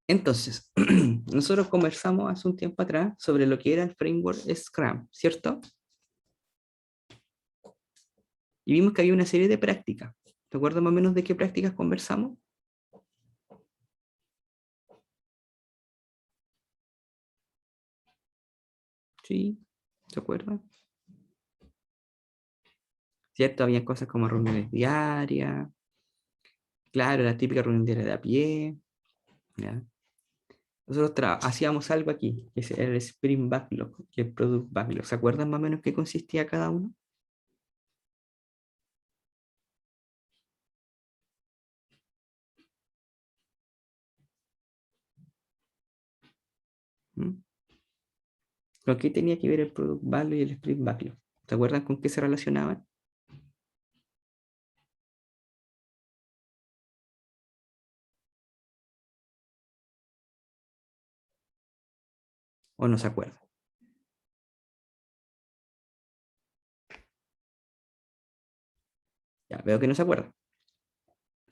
Entonces, nosotros conversamos hace un tiempo atrás sobre lo que era el framework Scrum, ¿cierto? Y vimos que había una serie de prácticas. ¿Te acuerdas más o menos de qué prácticas conversamos? Sí, ¿se acuerdan? ¿Cierto? Había cosas como reuniones diarias, claro, la típica reunión diaria de a pie, ¿ya? Nosotros hacíamos algo aquí, que es el Sprint Backlog y el Product Backlog. ¿Se acuerdan más o menos qué consistía cada uno? ¿Mm? ¿Con qué tenía que ver el Product Backlog y el Sprint Backlog? ¿Se acuerdan con qué se relacionaban? ¿O no se acuerdan? Ya, veo que no se acuerdan.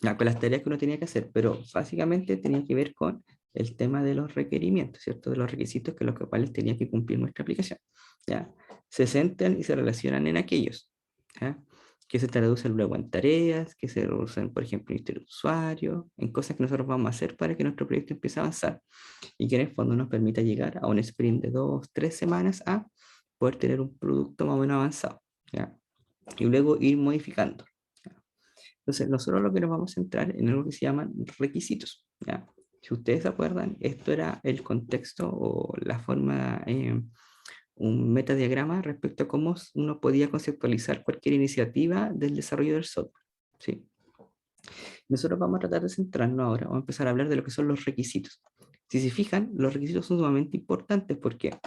Ya, con las tareas que uno tenía que hacer, pero básicamente tenía que ver con el tema de los requerimientos, ¿cierto? De los requisitos que los cuales tenía que cumplir nuestra aplicación. ¿Ya? Se centran y se relacionan en aquellos, ¿ya? Que se traducen luego en tareas, que se traducen, por ejemplo, en historia de usuario, en cosas que nosotros vamos a hacer para que nuestro proyecto empiece a avanzar y que en el fondo nos permita llegar a un sprint de 2, 3 semanas a poder tener un producto más o menos avanzado, ¿ya? Y luego ir modificando. Entonces, nosotros lo que nos vamos a centrar en algo que se llaman requisitos, ¿ya? Si ustedes se acuerdan, esto era el contexto o la forma, un metadiagrama respecto a cómo uno podía conceptualizar cualquier iniciativa del desarrollo del software, ¿sí? Nosotros vamos a tratar de centrarnos ahora, vamos a empezar a hablar de lo que son los requisitos. Si se fijan, los requisitos son sumamente importantes porque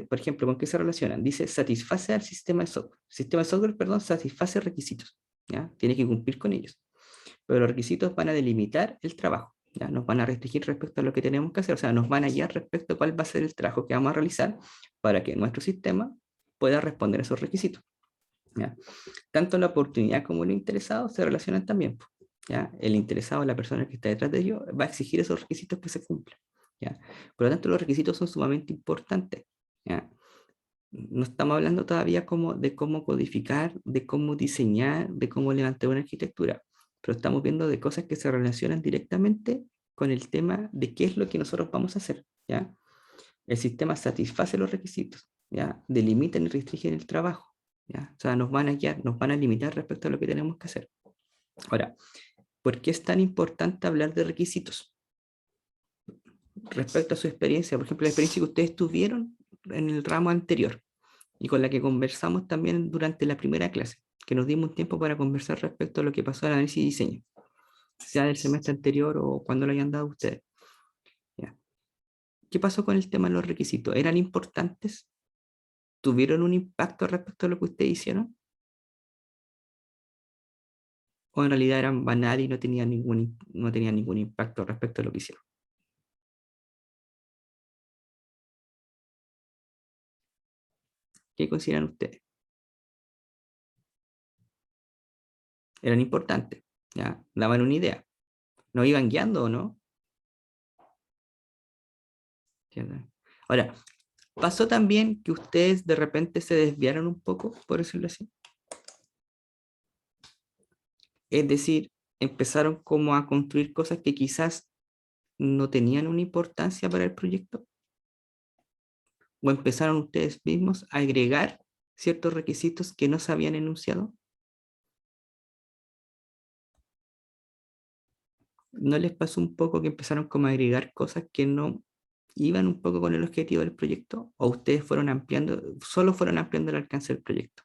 por ejemplo, ¿con qué se relacionan? Dice, satisface al sistema de software. Sistema de software, perdón, satisface requisitos, ¿ya? Tiene que cumplir con ellos. Pero los requisitos van a delimitar el trabajo, ¿ya? Nos van a restringir respecto a lo que tenemos que hacer, o sea, nos van a guiar respecto a cuál va a ser el trabajo que vamos a realizar para que nuestro sistema pueda responder a esos requisitos, ¿ya? Tanto la oportunidad como el interesado se relacionan también, ¿ya? El interesado, la persona que está detrás de ello, va a exigir esos requisitos que se cumplan, ¿ya? Por lo tanto, los requisitos son sumamente importantes, ¿ya? No estamos hablando todavía como de cómo codificar, de cómo diseñar, de cómo levantar una arquitectura, pero estamos viendo de cosas que se relacionan directamente con el tema de qué es lo que nosotros vamos a hacer, ¿ya? El sistema satisface los requisitos, ¿ya? Delimitan y restringen el trabajo, ¿ya? O sea, nos van a guiar, nos van a limitar respecto a lo que tenemos que hacer. Ahora, ¿por qué es tan importante hablar de requisitos? Respecto a su experiencia, por ejemplo, la experiencia que ustedes tuvieron en el ramo anterior y con la que conversamos también durante la primera clase, que nos dimos un tiempo para conversar respecto a lo que pasó al análisis y diseño, sea del semestre anterior o cuando lo hayan dado ustedes. ¿Ya? ¿Qué pasó con el tema de los requisitos? ¿Eran importantes? ¿Tuvieron un impacto respecto a lo que ustedes hicieron? ¿O en realidad eran banales y no tenían ningún impacto respecto a lo que hicieron? ¿Qué consideran ustedes? Eran importantes, ¿ya? Daban una idea. ¿Nos iban guiando o no? ¿Entienden? Ahora, pasó también que ustedes de repente se desviaron un poco, por decirlo así. Es decir, empezaron como a construir cosas que quizás no tenían una importancia para el proyecto, o empezaron ustedes mismos a agregar ciertos requisitos que no se habían enunciado. ¿No les pasó un poco que empezaron como a agregar cosas que no iban un poco con el objetivo del proyecto? ¿O ustedes fueron ampliando, solo fueron ampliando el alcance del proyecto?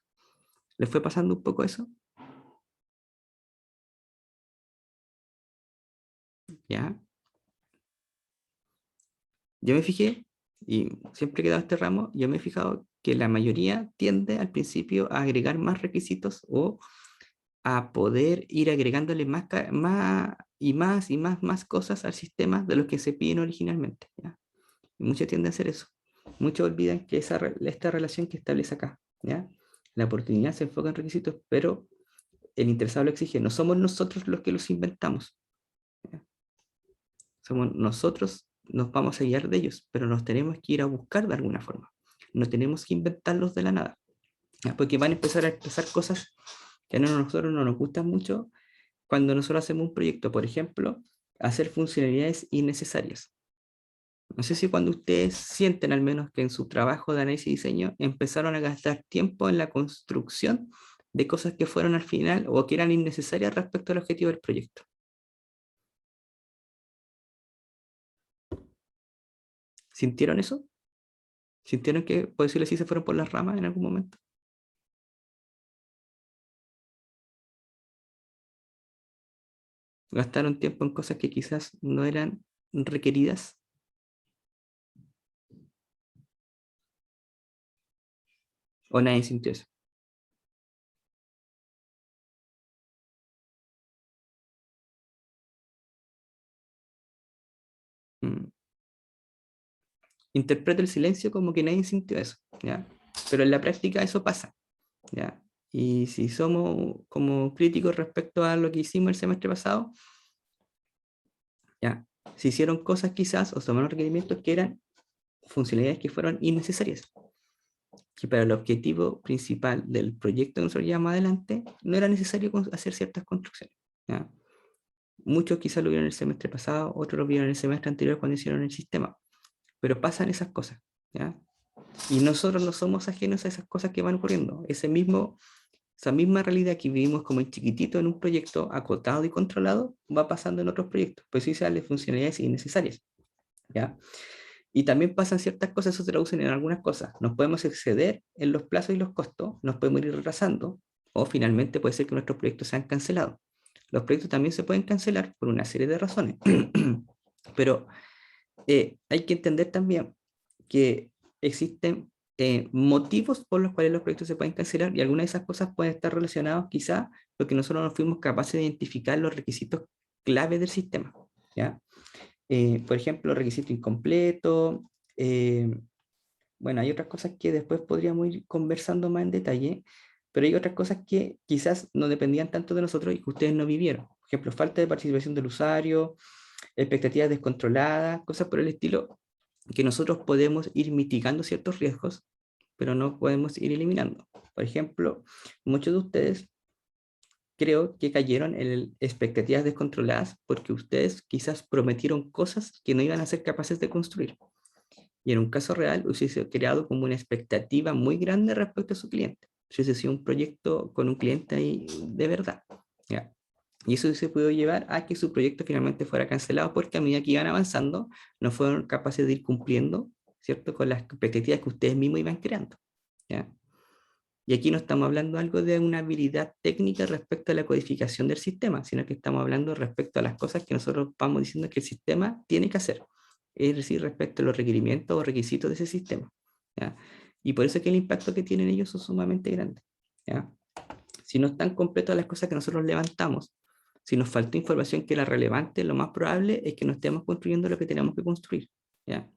¿Les fue pasando un poco eso? ¿Ya? Yo me fijé, y siempre que he dado este ramo, yo me he fijado que la mayoría tiende al principio a agregar más requisitos o a poder ir agregándole más y más y más cosas al sistema de los que se piden originalmente, ¿ya? Y muchos tienden a hacer eso. Muchos olvidan que esta relación que establece acá, ¿ya? La oportunidad se enfoca en requisitos, pero el interesado lo exige. No somos nosotros los que los inventamos, ¿ya? O Somos nosotros, nos vamos a guiar de ellos, pero nos tenemos que ir a buscar de alguna forma. No tenemos que inventarlos de la nada, ¿ya? Porque van a empezar a expresar cosas que a nosotros no nos gustan mucho cuando nosotros hacemos un proyecto. Por ejemplo, hacer funcionalidades innecesarias. No sé si cuando ustedes sienten al menos que en su trabajo de análisis y diseño empezaron a gastar tiempo en la construcción de cosas que fueron al final o que eran innecesarias respecto al objetivo del proyecto. ¿Sintieron eso? ¿Sintieron que, por decirlo así, se fueron por las ramas en algún momento? ¿Gastaron tiempo en cosas que quizás no eran requeridas? ¿O nadie sintió eso? Mm. Interpreto el silencio como que nadie sintió eso, ¿ya? Pero en la práctica eso pasa, ¿ya? Y si somos como críticos respecto a lo que hicimos el semestre pasado, ¿ya? Se hicieron cosas quizás o tomaron requerimientos que eran funcionalidades que fueron innecesarias, que para el objetivo principal del proyecto que nosotros llevamos adelante no era necesario hacer ciertas construcciones, ¿ya? Muchos quizás lo vieron el semestre pasado, otros lo vieron el semestre anterior cuando hicieron el sistema, pero pasan esas cosas, ¿ya? Y nosotros no somos ajenos a esas cosas que van ocurriendo. Esa misma realidad que vivimos como en chiquitito en un proyecto acotado y controlado, va pasando en otros proyectos, pues sí salen funcionalidades innecesarias, ¿ya? Y también pasan ciertas cosas, eso se traducen en algunas cosas. Nos podemos exceder en los plazos y los costos, nos podemos ir retrasando, o finalmente puede ser que nuestros proyectos sean cancelados. Los proyectos también se pueden cancelar por una serie de razones, pero hay que entender también que existen motivos por los cuales los proyectos se pueden cancelar y algunas de esas cosas pueden estar relacionadas quizá porque nosotros no fuimos capaces de identificar los requisitos clave del sistema, ¿ya? Por ejemplo, requisito incompleto. Bueno, hay otras cosas que después podríamos ir conversando más en detalle, pero hay otras cosas que quizás no dependían tanto de nosotros y que ustedes no vivieron. Por ejemplo, falta de participación del usuario, expectativas descontroladas, cosas por el estilo, que nosotros podemos ir mitigando ciertos riesgos, pero no podemos ir eliminando. Por ejemplo, muchos de ustedes creo que cayeron en expectativas descontroladas porque ustedes quizás prometieron cosas que no iban a ser capaces de construir. Y en un caso real hubiese creado como una expectativa muy grande respecto a su cliente. Si hubiese sido un proyecto con un cliente ahí de verdad. ¿Ya? Y eso se pudo llevar a que su proyecto finalmente fuera cancelado porque a medida que iban avanzando no fueron capaces de ir cumpliendo, ¿cierto? Con las expectativas que ustedes mismos iban creando. ¿Ya? Y aquí no estamos hablando algo de una habilidad técnica respecto a la codificación del sistema, sino que estamos hablando respecto a las cosas que nosotros vamos diciendo que el sistema tiene que hacer, es decir, respecto a los requerimientos o requisitos de ese sistema, ¿ya? Y por eso es que el impacto que tienen ellos es sumamente grande, ¿ya? Si no están completas las cosas que nosotros levantamos, si nos faltó información que era relevante, lo más probable es que no estemos construyendo lo que tenemos que construir, ¿ya?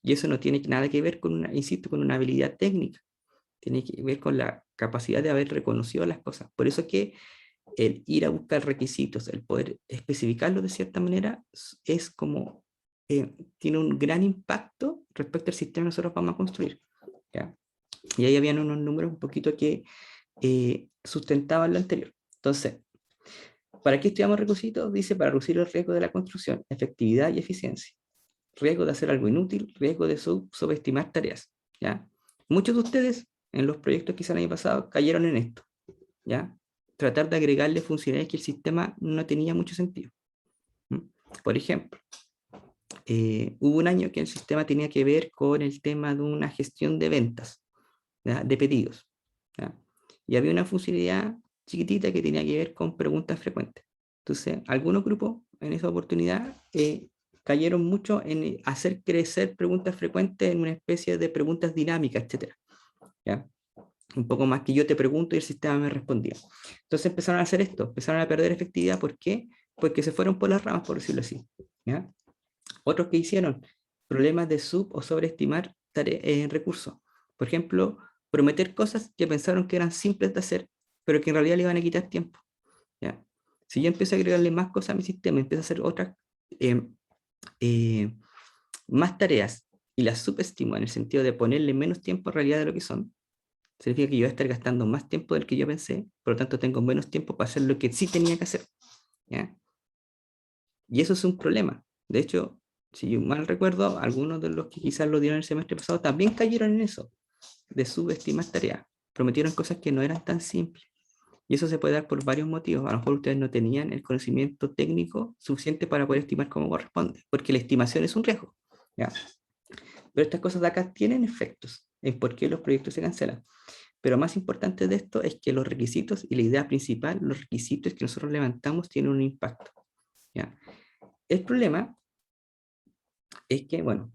Y eso no tiene nada que ver con una, insisto, con una habilidad técnica, tiene que ver con la capacidad de haber reconocido las cosas. Por eso que el ir a buscar requisitos, el poder especificarlos de cierta manera, es como, tiene un gran impacto respecto al sistema que nosotros vamos a construir, ¿ya? Y ahí habían unos números un poquito que sustentaban lo anterior. Entonces, ¿para qué estudiamos requisitos? Dice, para reducir el riesgo de la construcción, efectividad y eficiencia. Riesgo de hacer algo inútil, riesgo de subestimar tareas, ¿ya? Muchos de ustedes en los proyectos que hicieron el año pasado cayeron en esto, ¿ya? Tratar de agregarle funcionalidades que el sistema no tenía mucho sentido. Por ejemplo, hubo un año que el sistema tenía que ver con el tema de una gestión de ventas, ¿ya? De pedidos, ¿ya? Y había una funcionalidad chiquitita que tenía que ver con preguntas frecuentes. Entonces, algunos grupos en esa oportunidad cayeron mucho en hacer crecer preguntas frecuentes en una especie de preguntas dinámicas, etcétera, ¿ya? Un poco más que yo te pregunto y el sistema me respondía. Entonces empezaron a hacer esto, empezaron a perder efectividad. ¿Por qué? Porque se fueron por las ramas, por decirlo así, ¿ya? Otros que hicieron problemas de sub o sobreestimar recursos. Por ejemplo, prometer cosas que pensaron que eran simples de hacer, pero que en realidad le iban a quitar tiempo, ¿ya? Si yo empiezo a agregarle más cosas a mi sistema, empiezo a hacer otras, más tareas y las subestimo en el sentido de ponerle menos tiempo en realidad de lo que son, significa que yo voy a estar gastando más tiempo del que yo pensé, por lo tanto tengo menos tiempo para hacer lo que sí tenía que hacer. ¿Ya? Y eso es un problema. De hecho, si yo mal recuerdo, algunos de los que quizás lo dieron el semestre pasado también cayeron en eso, de subestimar tareas. Prometieron cosas que no eran tan simples. Y eso se puede dar por varios motivos. A lo mejor ustedes no tenían el conocimiento técnico suficiente para poder estimar cómo corresponde, porque la estimación es un riesgo. ¿Ya? Pero estas cosas de acá tienen efectos en por qué los proyectos se cancelan. Pero más importante de esto es que los requisitos y la idea principal, los requisitos que nosotros levantamos tienen un impacto. ¿Ya? El problema es que, bueno,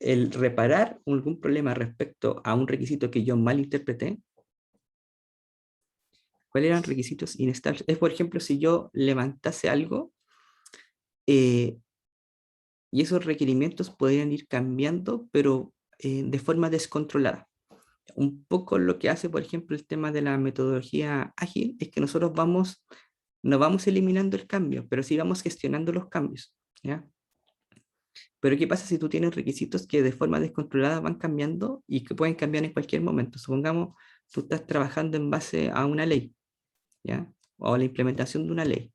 el reparar algún problema respecto a un requisito que yo malinterpreté, ¿cuáles eran requisitos inestables? Es, por ejemplo, si yo levantase algo eh, y esos requerimientos podrían ir cambiando, pero de forma descontrolada. Un poco lo que hace, por ejemplo, el tema de la metodología ágil es que nosotros no vamos eliminando el cambio, pero sí vamos gestionando los cambios. ¿Ya? Pero ¿qué pasa si tú tienes requisitos que de forma descontrolada van cambiando y que pueden cambiar en cualquier momento? Supongamos, tú estás trabajando en base a una ley, ¿ya? O a la implementación de una ley,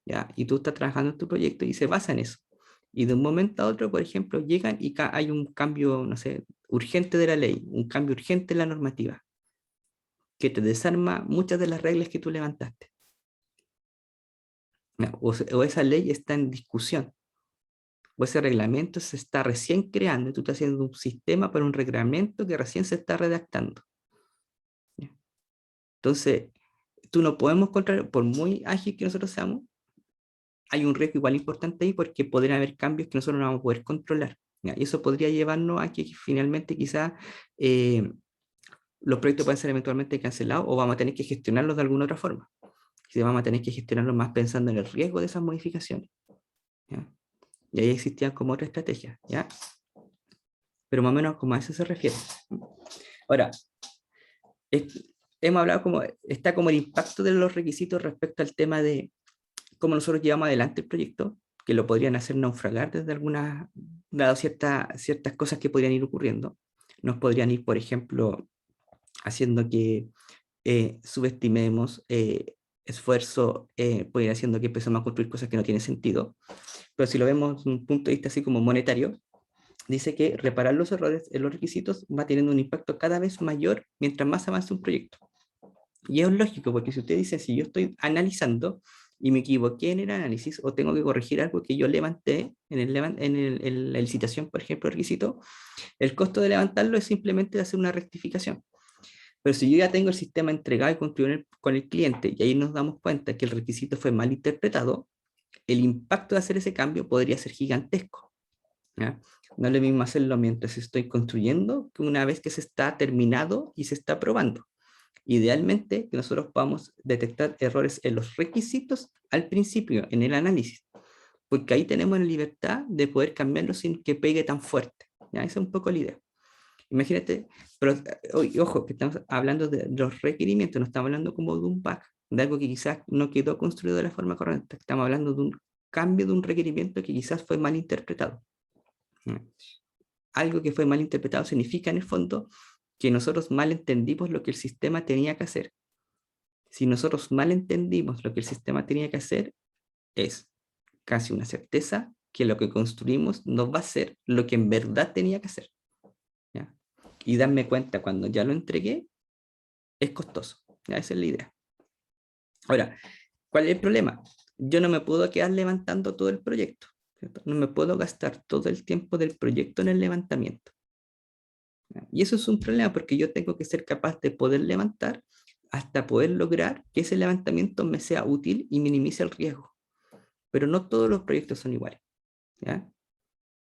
¿ya? Y tú estás trabajando en tu proyecto y se basa en eso. Y de un momento a otro, por ejemplo, llegan y hay un cambio, no sé, urgente de la ley, un cambio urgente en la normativa, que te desarma muchas de las reglas que tú levantaste. ¿Ya? O esa ley está en discusión, o ese reglamento se está recién creando, y tú estás haciendo un sistema para un reglamento que recién se está redactando. ¿Ya? Entonces, tú no podemos controlar, por muy ágil que nosotros seamos, hay un riesgo igual importante ahí porque podrían haber cambios que nosotros no vamos a poder controlar. ¿Ya? Y eso podría llevarnos a que finalmente quizás los proyectos pueden ser eventualmente cancelados o vamos a tener que gestionarlos de alguna otra forma. Si vamos a tener que gestionarlos más pensando en el riesgo de esas modificaciones. ¿Ya? Y ahí existían como otra estrategia, ¿ya? Pero más o menos como a eso se refiere. Ahora, hemos hablado como, está como el impacto de los requisitos respecto al tema de cómo nosotros llevamos adelante el proyecto, que lo podrían hacer naufragar desde algunas, dado ciertas cosas que podrían ir ocurriendo. Nos podrían ir, por ejemplo, haciendo que subestimemos esfuerzo, puede ir haciendo que empecemos a construir cosas que no tienen sentido. Pero si lo vemos desde un punto de vista así como monetario, dice que reparar los errores en los requisitos va teniendo un impacto cada vez mayor mientras más avance un proyecto. Y es lógico, porque si usted dice, si yo estoy analizando y me equivoqué en el análisis o tengo que corregir algo que yo levanté en la licitación, por ejemplo, requisito, el costo de levantarlo es simplemente hacer una rectificación. Pero si yo ya tengo el sistema entregado y construido con el cliente y ahí nos damos cuenta que el requisito fue mal interpretado, el impacto de hacer ese cambio podría ser gigantesco. ¿Ya? No es lo mismo hacerlo mientras estoy construyendo que una vez que se está terminado y se está probando. Idealmente, que nosotros podamos detectar errores en los requisitos al principio, en el análisis, porque ahí tenemos la libertad de poder cambiarlo sin que pegue tan fuerte. ¿Ya? Esa es un poco la idea. Imagínate, pero ojo, que estamos hablando de los requerimientos, no estamos hablando como de un bug, de algo que quizás no quedó construido de la forma correcta. Estamos hablando de un cambio de un requerimiento que quizás fue mal interpretado. Algo que fue mal interpretado significa en el fondo que nosotros mal entendimos lo que el sistema tenía que hacer. Si nosotros mal entendimos lo que el sistema tenía que hacer, es casi una certeza que lo que construimos no va a ser lo que en verdad tenía que hacer. ¿Ya? Y darme cuenta cuando ya lo entregué es costoso. ¿Ya? Esa es la idea. Ahora, ¿cuál es el problema? Yo no me puedo quedar levantando todo el proyecto. ¿Cierto? No me puedo gastar todo el tiempo del proyecto en el levantamiento. ¿Ya? Y eso es un problema porque yo tengo que ser capaz de poder levantar hasta poder lograr que ese levantamiento me sea útil y minimice el riesgo. Pero no todos los proyectos son iguales. ¿Ya?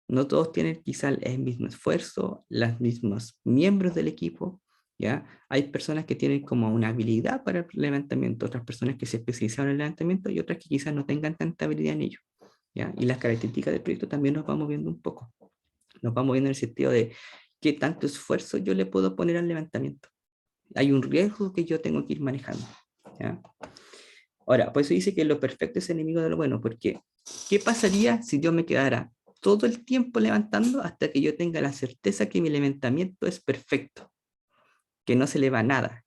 No todos tienen quizá el mismo esfuerzo, los mismos miembros del equipo, ¿ya? Hay personas que tienen como una habilidad para el levantamiento, otras personas que se especializan en el levantamiento y otras que quizás no tengan tanta habilidad en ello, ¿ya? Y las características del proyecto también nos vamos viendo un poco. Nos vamos viendo en el sentido de qué tanto esfuerzo yo le puedo poner al levantamiento. Hay un riesgo que yo tengo que ir manejando, ¿ya? Ahora, por eso dice que lo perfecto es enemigo de lo bueno, porque ¿qué pasaría si yo me quedara todo el tiempo levantando hasta que yo tenga la certeza que mi levantamiento es perfecto, que no se le va nada.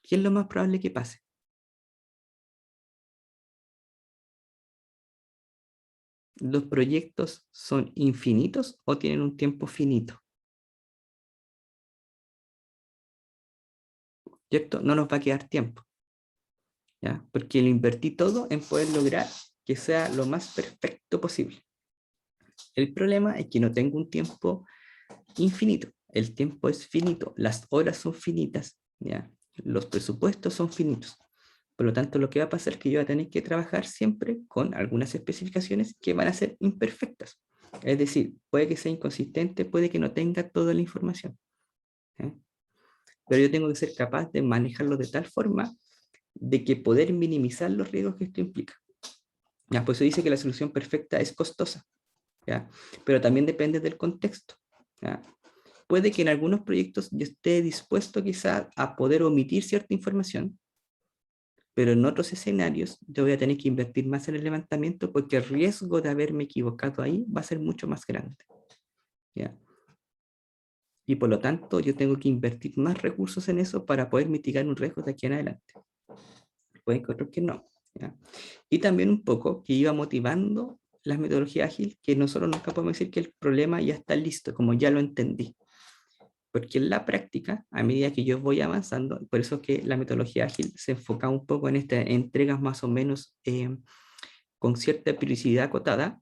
¿Qué es lo más probable que pase? ¿Los proyectos son infinitos o tienen un tiempo finito? ¿Cierto? No nos va a quedar tiempo, ¿ya? Porque lo invertí todo en poder lograr que sea lo más perfecto posible. El problema es que no tengo un tiempo infinito. El tiempo es finito, las horas son finitas, ¿ya? Los presupuestos son finitos. Por lo tanto, lo que va a pasar es que yo voy a tener que trabajar siempre con algunas especificaciones que van a ser imperfectas. Es decir, puede que sea inconsistente, puede que no tenga toda la información, ¿eh? Pero yo tengo que ser capaz de manejarlo de tal forma de que poder minimizar los riesgos que esto implica. ¿Ya? Por eso dice que la solución perfecta es costosa, ¿ya? Pero también depende del contexto, ¿ya? Puede que en algunos proyectos yo esté dispuesto quizá a poder omitir cierta información, pero en otros escenarios yo voy a tener que invertir más en el levantamiento porque el riesgo de haberme equivocado ahí va a ser mucho más grande, ¿ya? Y por lo tanto yo tengo que invertir más recursos en eso para poder mitigar un riesgo de aquí en adelante. Puede que otros que no, ¿ya? Y también un poco que iba motivando las metodologías ágiles, que nosotros nunca podemos decir que el problema ya está listo, como ya lo entendí. Porque en la práctica, a medida que yo voy avanzando, por eso que la metodología ágil se enfoca un poco en estas entregas más o menos con cierta periodicidad acotada,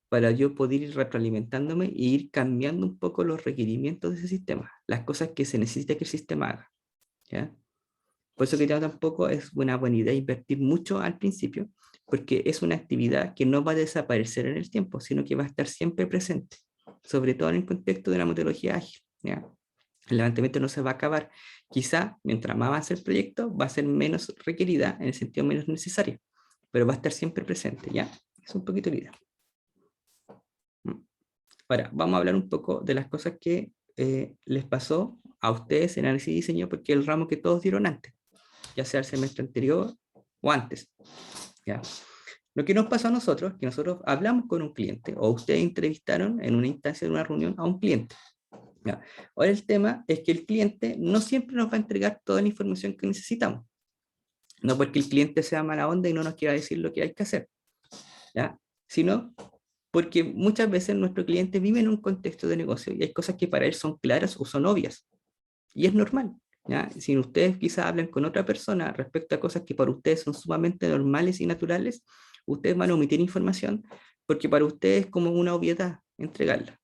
para yo poder ir retroalimentándome e ir cambiando un poco los requerimientos de ese sistema, las cosas que se necesita que el sistema haga, ¿ya? Por eso que tampoco es una buena idea invertir mucho al principio, porque es una actividad que no va a desaparecer en el tiempo, sino que va a estar siempre presente, sobre todo en el contexto de la metodología ágil, ¿ya? El levantamiento no se va a acabar. Quizá, mientras más avance el proyecto, va a ser menos requerida, en el sentido menos necesaria, pero va a estar siempre presente, ¿ya? Es un poquito la idea. Ahora, vamos a hablar un poco de las cosas que les pasó a ustedes en análisis y diseño, porque es el ramo que todos dieron antes, ya sea el semestre anterior o antes, ¿ya? Lo que nos pasó a nosotros, que nosotros hablamos con un cliente, o ustedes entrevistaron en una instancia de una reunión a un cliente, ¿ya? Ahora el tema es que el cliente no siempre nos va a entregar toda la información que necesitamos, no porque el cliente sea mala onda y no nos quiera decir lo que hay que hacer, ¿ya? Sino porque muchas veces nuestro cliente vive en un contexto de negocio y hay cosas que para él son claras o son obvias, y es normal, ¿ya? Si ustedes quizás hablan con otra persona respecto a cosas que para ustedes son sumamente normales y naturales, ustedes van a omitir información porque para ustedes es como una obviedad entregarla,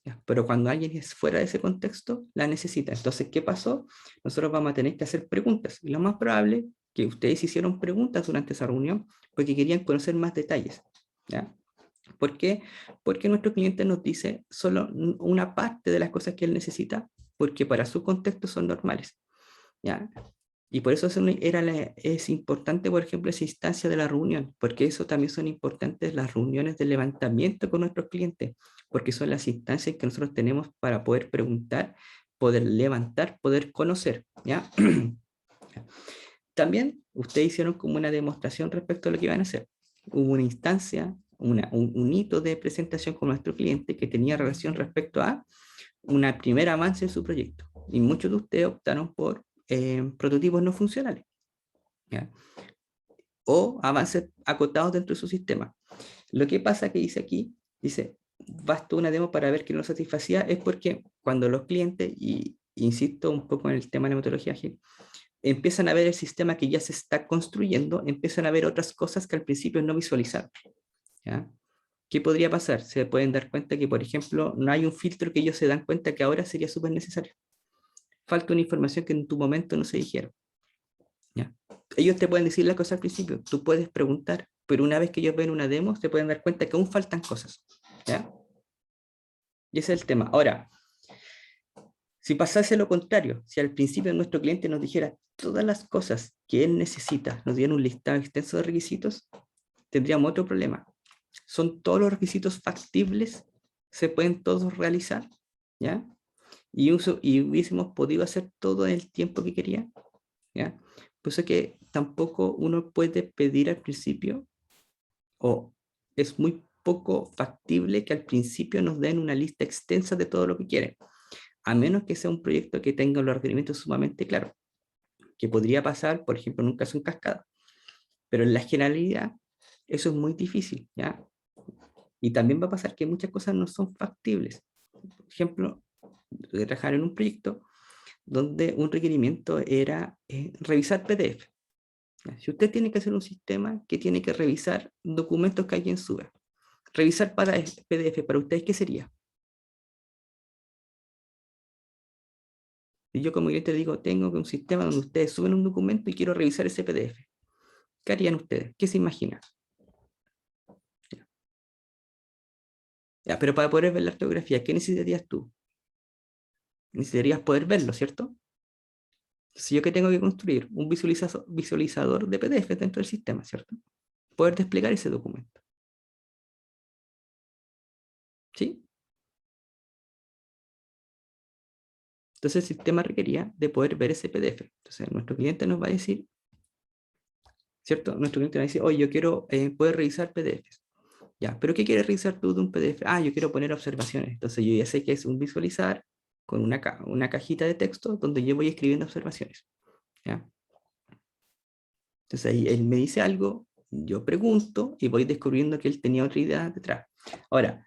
¿ya? Pero cuando alguien es fuera de ese contexto, la necesita. Entonces, ¿qué pasó? Nosotros vamos a tener que hacer preguntas. Y lo más probable que ustedes hicieron preguntas durante esa reunión porque querían conocer más detalles, ¿ya? ¿Por qué? Porque nuestro cliente nos dice solo una parte de las cosas que él necesita, porque para su contexto son normales, ¿ya? Y por eso es importante, por ejemplo, esa instancia de la reunión, porque eso también son importantes las reuniones de levantamiento con nuestros clientes, porque son las instancias que nosotros tenemos para poder preguntar, poder levantar, poder conocer, ¿ya? También ustedes hicieron como una demostración respecto a lo que iban a hacer. Hubo una instancia, un hito de presentación con nuestro cliente que tenía relación respecto a un primer avance de su proyecto. Y muchos de ustedes optaron por prototipos no funcionales, ¿ya? O avances acotados dentro de su sistema. Lo que pasa que dice aquí, dice, basta una demo para ver que no satisfacía, es porque cuando los clientes, y insisto un poco en el tema de la metodología ágil, empiezan a ver el sistema que ya se está construyendo, empiezan a ver otras cosas que al principio no visualizaron, ¿ya? ¿Qué podría pasar? Se pueden dar cuenta que, por ejemplo, no hay un filtro que ellos se dan cuenta que ahora sería súper necesario. Falta una información que en tu momento no se dijeron, ¿ya? Ellos te pueden decir las cosas al principio, tú puedes preguntar, pero una vez que ellos ven una demo, se pueden dar cuenta que aún faltan cosas, ¿ya? Y ese es el tema. Ahora, si pasase lo contrario, si al principio nuestro cliente nos dijera todas las cosas que él necesita, nos diera un listado extenso de requisitos, tendríamos otro problema. ¿Son todos los requisitos factibles? ¿Se pueden todos realizar? ¿Ya? Y hubiésemos podido hacer todo en el tiempo que quería, ¿ya? Por eso que tampoco uno puede pedir al principio, o es muy poco factible que al principio nos den una lista extensa de todo lo que quieren, a menos que sea un proyecto que tenga los requerimientos sumamente claros, que podría pasar, por ejemplo, en un caso en cascada. Pero en la generalidad, eso es muy difícil, ¿ya? Y también va a pasar que muchas cosas no son factibles. Por ejemplo, de trabajar en un proyecto donde un requerimiento era revisar PDF. Si usted tiene que hacer un sistema que tiene que revisar documentos que alguien sube, revisar para PDF, para ustedes, ¿qué sería? Si yo como cliente le digo, tengo un sistema donde ustedes suben un documento y quiero revisar ese PDF, ¿qué harían ustedes? ¿Qué se imaginan? Ya, pero para poder ver la ortografía, ¿qué necesitarías tú? Necesitarías poder verlo, ¿cierto? Si yo que tengo que construir un visualizador de PDF dentro del sistema, ¿cierto? Poder desplegar ese documento. ¿Sí? Entonces el sistema requería de poder ver ese PDF. Entonces nuestro cliente nos va a decir, ¿cierto? Nuestro cliente va a decir, oye, yo quiero poder revisar PDFs. Ya, pero ¿qué quieres revisar tú de un PDF? Ah, yo quiero poner observaciones. Entonces yo ya sé que es un visualizar con una cajita de texto donde yo voy escribiendo observaciones. ¿Ya? Entonces ahí él me dice algo, yo pregunto y voy descubriendo que él tenía otra idea detrás. Ahora,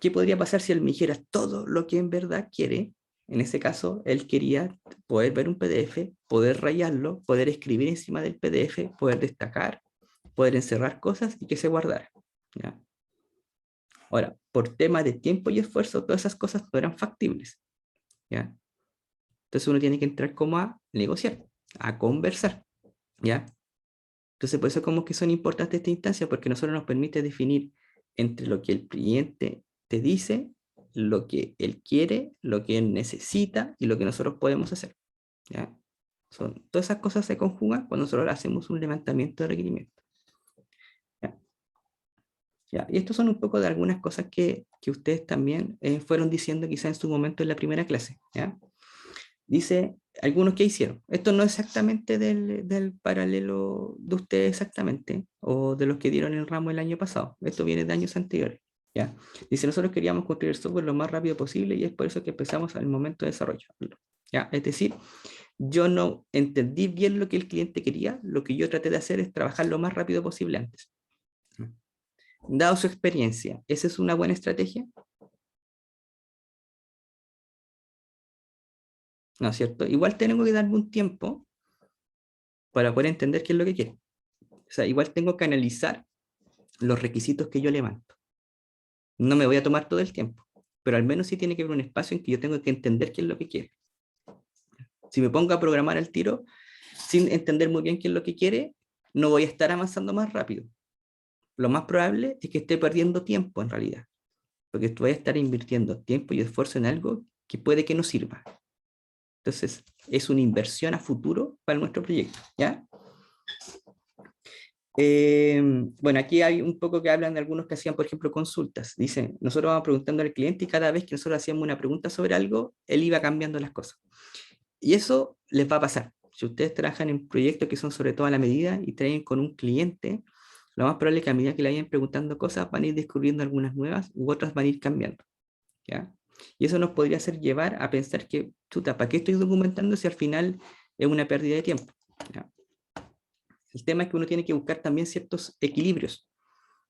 ¿qué podría pasar si él me dijera todo lo que en verdad quiere? En ese caso, él quería poder ver un PDF, poder rayarlo, poder escribir encima del PDF, poder destacar, poder encerrar cosas y que se guardara. ¿Ya? Ahora, por tema de tiempo y esfuerzo, todas esas cosas no eran factibles. ¿Ya? Entonces uno tiene que entrar como a negociar, a conversar. ¿Ya? Entonces, por eso como que son importantes estas instancias, porque nosotros nos permite definir entre lo que el cliente te dice, lo que él quiere, lo que él necesita y lo que nosotros podemos hacer. ¿Ya? Todas esas cosas se conjugan cuando nosotros hacemos un levantamiento de requerimiento. ¿Ya? ¿Ya? Y estos son un poco de algunas cosas que ustedes también fueron diciendo quizá en su momento en la primera clase. ¿Ya? Dice, algunos que hicieron. Esto no es exactamente del paralelo de ustedes exactamente, o de los que dieron el ramo el año pasado. Esto viene de años anteriores. ¿Ya? Dice, nosotros queríamos construir el software lo más rápido posible y es por eso que empezamos al momento de desarrollo. ¿Ya? Es decir, yo no entendí bien lo que el cliente quería, lo que yo traté de hacer es trabajar lo más rápido posible antes. Dado su experiencia, ¿esa es una buena estrategia? ¿No es cierto? Igual tengo que darme un tiempo para poder entender qué es lo que quiero. O sea, igual tengo que analizar los requisitos que yo levanto. No me voy a tomar todo el tiempo, pero al menos sí tiene que haber un espacio en que yo tengo que entender qué es lo que quiere. Si me pongo a programar al tiro sin entender muy bien qué es lo que quiere, no voy a estar avanzando más rápido. Lo más probable es que esté perdiendo tiempo en realidad, porque voy a estar invirtiendo tiempo y esfuerzo en algo que puede que no sirva. Entonces, es una inversión a futuro para nuestro proyecto, ¿ya? Bueno, aquí hay un poco que hablan de algunos que hacían, por ejemplo, consultas. Dicen, nosotros vamos preguntando al cliente y cada vez que nosotros hacíamos una pregunta sobre algo, él iba cambiando las cosas. Y eso les va a pasar. Si ustedes trabajan en proyectos que son sobre todo a la medida y traen con un cliente, lo más probable es que a medida que le vayan preguntando cosas, van a ir descubriendo algunas nuevas u otras van a ir cambiando. ¿Ya? Y eso nos podría hacer llevar a pensar que, chuta, ¿para qué estoy documentando si al final es una pérdida de tiempo? ¿Ya? El tema es que uno tiene que buscar también ciertos equilibrios.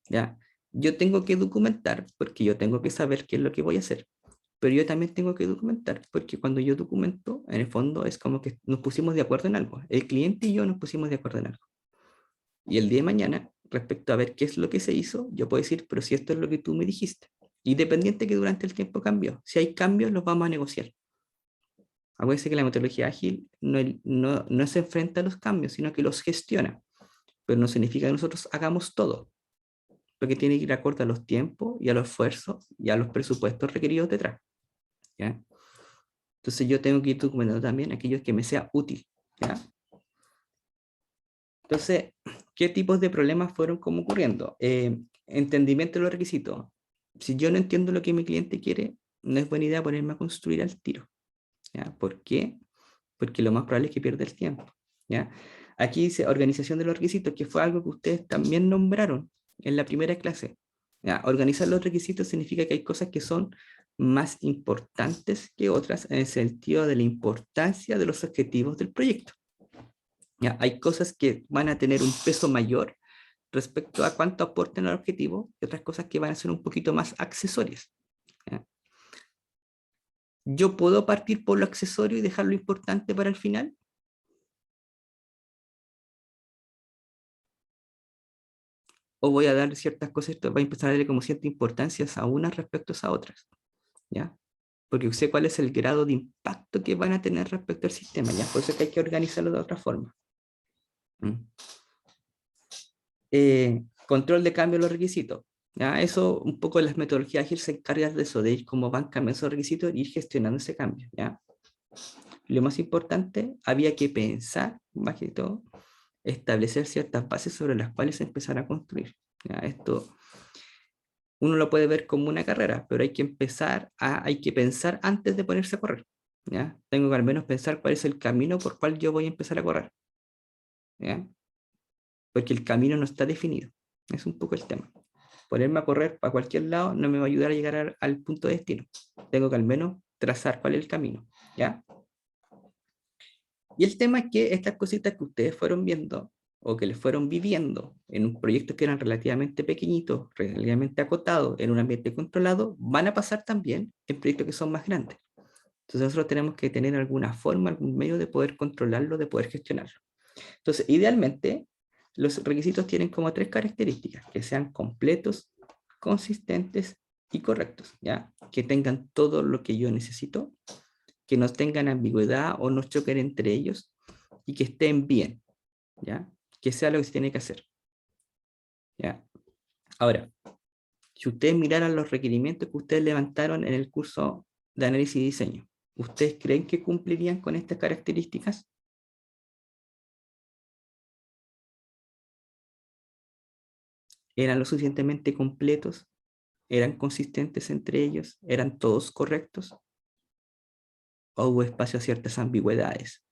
¿Ya? Yo tengo que documentar porque yo tengo que saber qué es lo que voy a hacer, pero yo también tengo que documentar porque cuando yo documento, en el fondo es como que nos pusimos de acuerdo en algo. El cliente y yo nos pusimos de acuerdo en algo. Y el día de mañana, respecto a ver qué es lo que se hizo, yo puedo decir, pero si esto es lo que tú me dijiste. Independiente que durante el tiempo cambió. Si hay cambios, los vamos a negociar. Acuérdense que la metodología ágil no se enfrenta a los cambios, sino que los gestiona. Pero no significa que nosotros hagamos todo, porque tiene que ir acorde a los tiempos y a los esfuerzos y a los presupuestos requeridos detrás. ¿Ya? Entonces yo tengo que ir documentando también aquellos que me sea útil. ¿Ya? Entonces, ¿qué tipos de problemas fueron como ocurriendo? Entendimiento de los requisitos. Si yo no entiendo lo que mi cliente quiere, no es buena idea ponerme a construir al tiro. ¿Ya? ¿Por qué? Porque lo más probable es que pierda el tiempo. ¿Ya? Aquí dice organización de los requisitos, que fue algo que ustedes también nombraron en la primera clase. Ya, organizar los requisitos significa que hay cosas que son más importantes que otras en el sentido de la importancia de los objetivos del proyecto. Ya, hay cosas que van a tener un peso mayor respecto a cuánto aporten al objetivo y otras cosas que van a ser un poquito más accesorias. ¿Ya? Yo puedo partir por lo accesorio y dejar lo importante para el final. O voy a dar ciertas cosas, esto va a empezar a darle como cierta importancia a unas respecto a otras. ¿Ya? Porque sé cuál es el grado de impacto que van a tener respecto al sistema. ¿Ya? Por eso es que hay que organizarlo de otra forma. ¿Mm? Control de cambio de los requisitos. ¿Ya? Eso, un poco las metodologías ágiles se encargan de eso, de ir cómo van cambiando esos requisitos y ir gestionando ese cambio. ¿Ya? Lo más importante, había que pensar, más que todo, establecer ciertas bases sobre las cuales empezar a construir. ¿Ya? Esto uno lo puede ver como una carrera, pero hay que pensar antes de ponerse a correr. ¿Ya? Tengo que al menos pensar cuál es el camino por cual yo voy a empezar a correr. ¿Ya? Porque el camino no está definido. Es un poco el tema. Ponerme a correr para cualquier lado no me va a ayudar a llegar al punto de destino. Tengo que al menos trazar cuál es el camino. ¿Ya? Y el tema es que estas cositas que ustedes fueron viendo o que les fueron viviendo en un proyecto que eran relativamente pequeñitos, relativamente acotados, en un ambiente controlado, van a pasar también en proyectos que son más grandes. Entonces nosotros tenemos que tener alguna forma, algún medio de poder controlarlo, de poder gestionarlo. Entonces, idealmente, los requisitos tienen como tres características: que sean completos, consistentes y correctos, ¿ya? Que tengan todo lo que yo necesito, que no tengan ambigüedad o no choquen entre ellos y que estén bien, ¿ya? Que sea lo que se tiene que hacer, ¿ya? Ahora, si ustedes miraran los requerimientos que ustedes levantaron en el curso de análisis y diseño, ¿ustedes creen que cumplirían con estas características? ¿Eran lo suficientemente completos? ¿Eran consistentes entre ellos? ¿Eran todos correctos? ¿O hubo espacio a ciertas ambigüedades?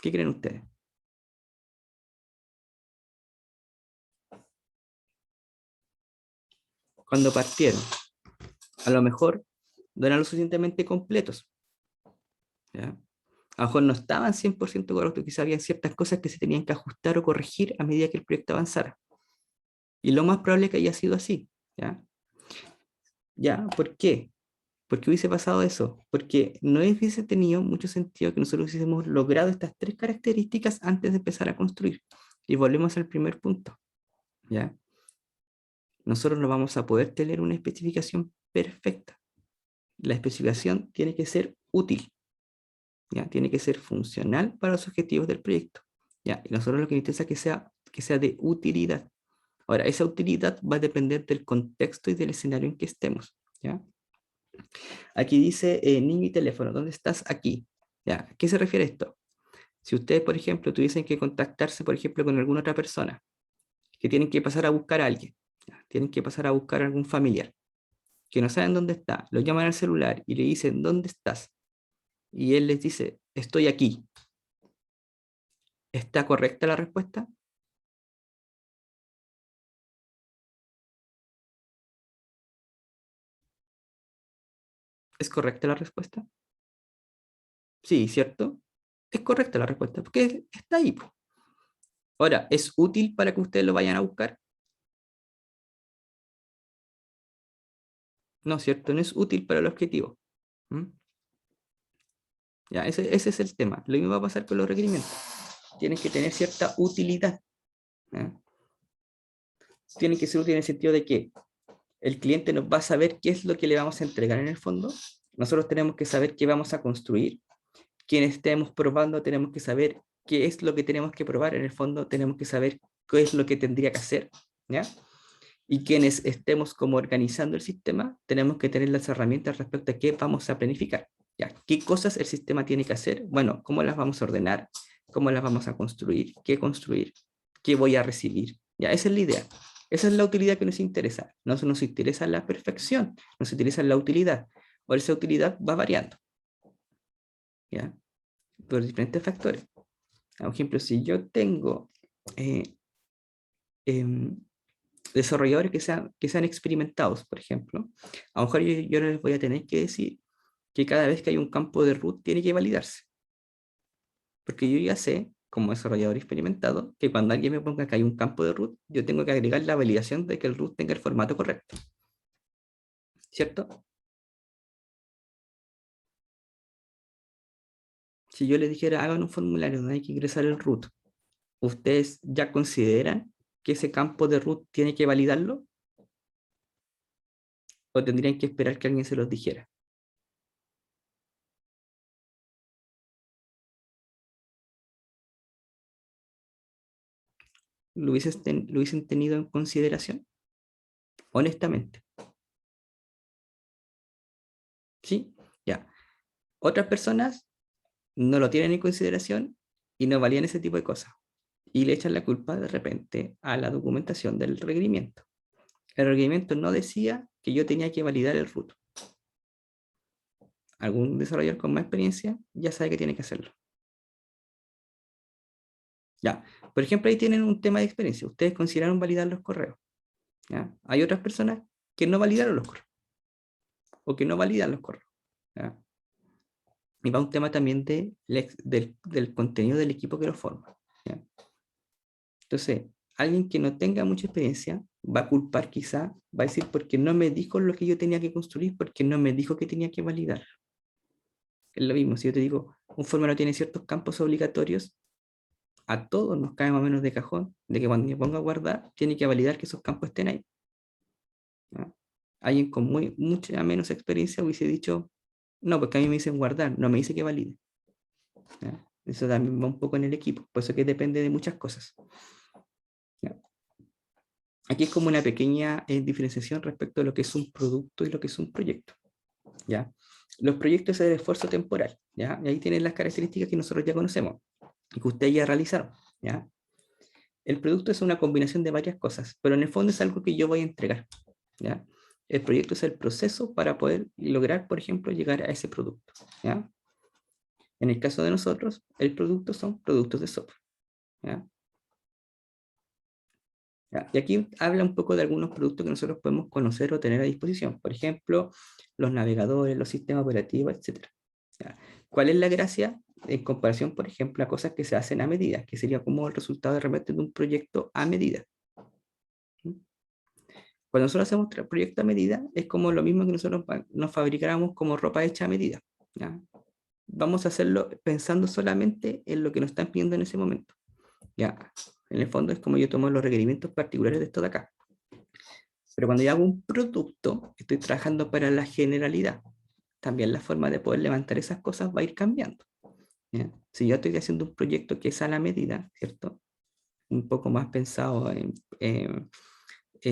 ¿Qué creen ustedes? Cuando partieron, a lo mejor no eran lo suficientemente completos, ¿ya? A lo mejor no estaban 100% correctos, quizás había ciertas cosas que se tenían que ajustar o corregir a medida que el proyecto avanzara. Y lo más probable es que haya sido así, ¿ya? ¿Ya? ¿Por qué? Porque hubiese pasado eso, porque no hubiese tenido mucho sentido que nosotros hubiésemos logrado estas tres características antes de empezar a construir. Y volvemos al primer punto, ¿ya? Nosotros no vamos a poder tener una especificación perfecta. La especificación tiene que ser útil, ¿ya? Tiene que ser funcional para los objetivos del proyecto, ¿ya? Y nosotros lo que necesitamos es que sea de utilidad. Ahora, esa utilidad va a depender del contexto y del escenario en que estemos, ¿ya? Aquí dice niño y teléfono, ¿dónde estás? Aquí. ¿Ya? ¿A qué se refiere esto? Si ustedes, por ejemplo, tuviesen que contactarse, por ejemplo, con alguna otra persona, que tienen que pasar a buscar a alguien, ¿ya? Tienen que pasar a buscar a algún familiar, que no saben dónde está, lo llaman al celular y le dicen, ¿dónde estás? Y él les dice, estoy aquí. ¿Está correcta la respuesta? ¿Es correcta la respuesta? Sí, ¿cierto? Es correcta la respuesta, porque está ahí, po. Ahora, ¿es útil para que ustedes lo vayan a buscar? No, ¿cierto? No es útil para el objetivo. ¿Mm? Ya, ese es el tema. Lo mismo va a pasar con los requerimientos. Tienen que tener cierta utilidad. ¿Ya? Tienen que ser útiles en el sentido de que el cliente nos va a saber qué es lo que le vamos a entregar en el fondo. Nosotros tenemos que saber qué vamos a construir. Quienes estemos probando tenemos que saber qué es lo que tenemos que probar. En el fondo tenemos que saber qué es lo que tendría que hacer. ¿Ya? Y quienes estemos como organizando el sistema, tenemos que tener las herramientas respecto a qué vamos a planificar. ¿Ya? ¿Qué cosas el sistema tiene que hacer? Bueno, ¿cómo las vamos a ordenar? ¿Cómo las vamos a construir? ¿Qué construir? ¿Qué voy a recibir? ¿Ya? Esa es la idea. Esa es la utilidad que nos interesa. No nos interesa la perfección, nos interesa la utilidad. O esa utilidad va variando, ¿ya? Por diferentes factores. Por ejemplo, si yo tengo eh, em, desarrolladores que sean experimentados, por ejemplo, a lo mejor yo no les voy a tener que decir que cada vez que hay un campo de root tiene que validarse, porque yo ya sé, como desarrollador experimentado, que cuando alguien me ponga que hay un campo de root, yo tengo que agregar la validación de que el root tenga el formato correcto, ¿cierto? Si yo les dijera, hagan un formulario donde hay que ingresar el root, ¿ustedes ya consideran que ese campo de root tiene que validarlo? ¿O tendrían que esperar que alguien se los dijera? ¿Lo hubiesen tenido en consideración? Honestamente. ¿Sí? Ya. Otras personas no lo tienen en consideración y no valían ese tipo de cosas. Y le echan la culpa de repente a la documentación del requerimiento. El requerimiento no decía que yo tenía que validar el root. Algún desarrollador con más experiencia ya sabe que tiene que hacerlo. Ya, por ejemplo, ahí tienen un tema de experiencia. Ustedes consideraron validar los correos. ¿Ya? Hay otras personas que no validaron los correos o que no validan los correos. ¿Ya? Y va un tema también del contenido del equipo que lo forma. ¿Ya? Entonces, alguien que no tenga mucha experiencia va a culpar quizá, va a decir porque no me dijo lo que yo tenía que construir, porque no me dijo que tenía que validar. Es lo mismo, si yo te digo, un formulario tiene ciertos campos obligatorios, a todos nos cae más o menos de cajón, de que cuando me ponga a guardar, tiene que validar que esos campos estén ahí. ¿No? Alguien con mucha menos experiencia hubiese dicho, no, porque a mí me dicen guardar, no me dice que valide. ¿Ya? Eso también va un poco en el equipo, por eso que depende de muchas cosas. ¿Ya? Aquí es como una pequeña diferenciación respecto a lo que es un producto y lo que es un proyecto. ¿Ya? Los proyectos es el esfuerzo temporal, ¿ya? Y ahí tienen las características que nosotros ya conocemos y que ustedes ya realizaron, ¿ya? El producto es una combinación de varias cosas, pero en el fondo es algo que yo voy a entregar, ¿ya? El proyecto es el proceso para poder lograr, por ejemplo, llegar a ese producto, ¿ya? En el caso de nosotros, el producto son productos de software, ¿ya? ¿Ya? Y aquí habla un poco de algunos productos que nosotros podemos conocer o tener a disposición, por ejemplo, los navegadores, los sistemas operativos, etcétera. ¿Ya? ¿Cuál es la gracia en comparación, por ejemplo, a cosas que se hacen a medida, que sería como el resultado de repente de un proyecto a medida? ¿Mm? Cuando nosotros hacemos proyecto a medida, es como lo mismo que nosotros nos fabricáramos como ropa hecha a medida, ¿ya? Vamos a hacerlo pensando solamente en lo que nos están pidiendo en ese momento, ¿ya? En el fondo es como yo tomo los requerimientos particulares de esto de acá. Pero cuando yo hago un producto, estoy trabajando para la generalidad. También la forma de poder levantar esas cosas va a ir cambiando, ¿ya? Si yo estoy haciendo un proyecto que es a la medida, ¿cierto? Un poco más pensado en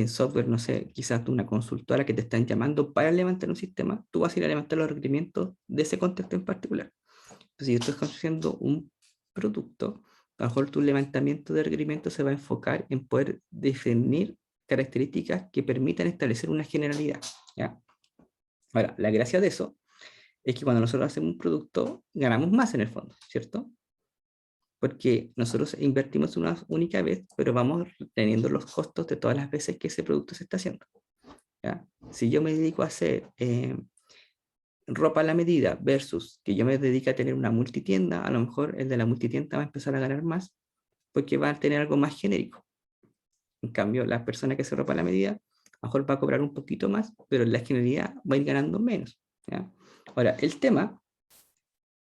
software, no sé, quizás tú una consultora que te están llamando para levantar un sistema, tú vas a ir a levantar los requerimientos de ese contexto en particular. Entonces, si yo estoy construyendo un producto, a lo mejor tu levantamiento de requerimientos se va a enfocar en poder definir características que permitan establecer una generalidad, ¿ya? Ahora, la gracia de eso es que cuando nosotros hacemos un producto, ganamos más en el fondo, ¿cierto? Porque nosotros invertimos una única vez, pero vamos teniendo los costos de todas las veces que ese producto se está haciendo, ¿ya? Si yo me dedico a hacer ropa a la medida versus que yo me dedique a tener una multitienda, a lo mejor el de la multitienda va a empezar a ganar más porque va a tener algo más genérico. En cambio, la persona que hace ropa a la medida, a lo mejor va a cobrar un poquito más, pero la generalidad va a ir ganando menos, ¿ya? Ahora, el tema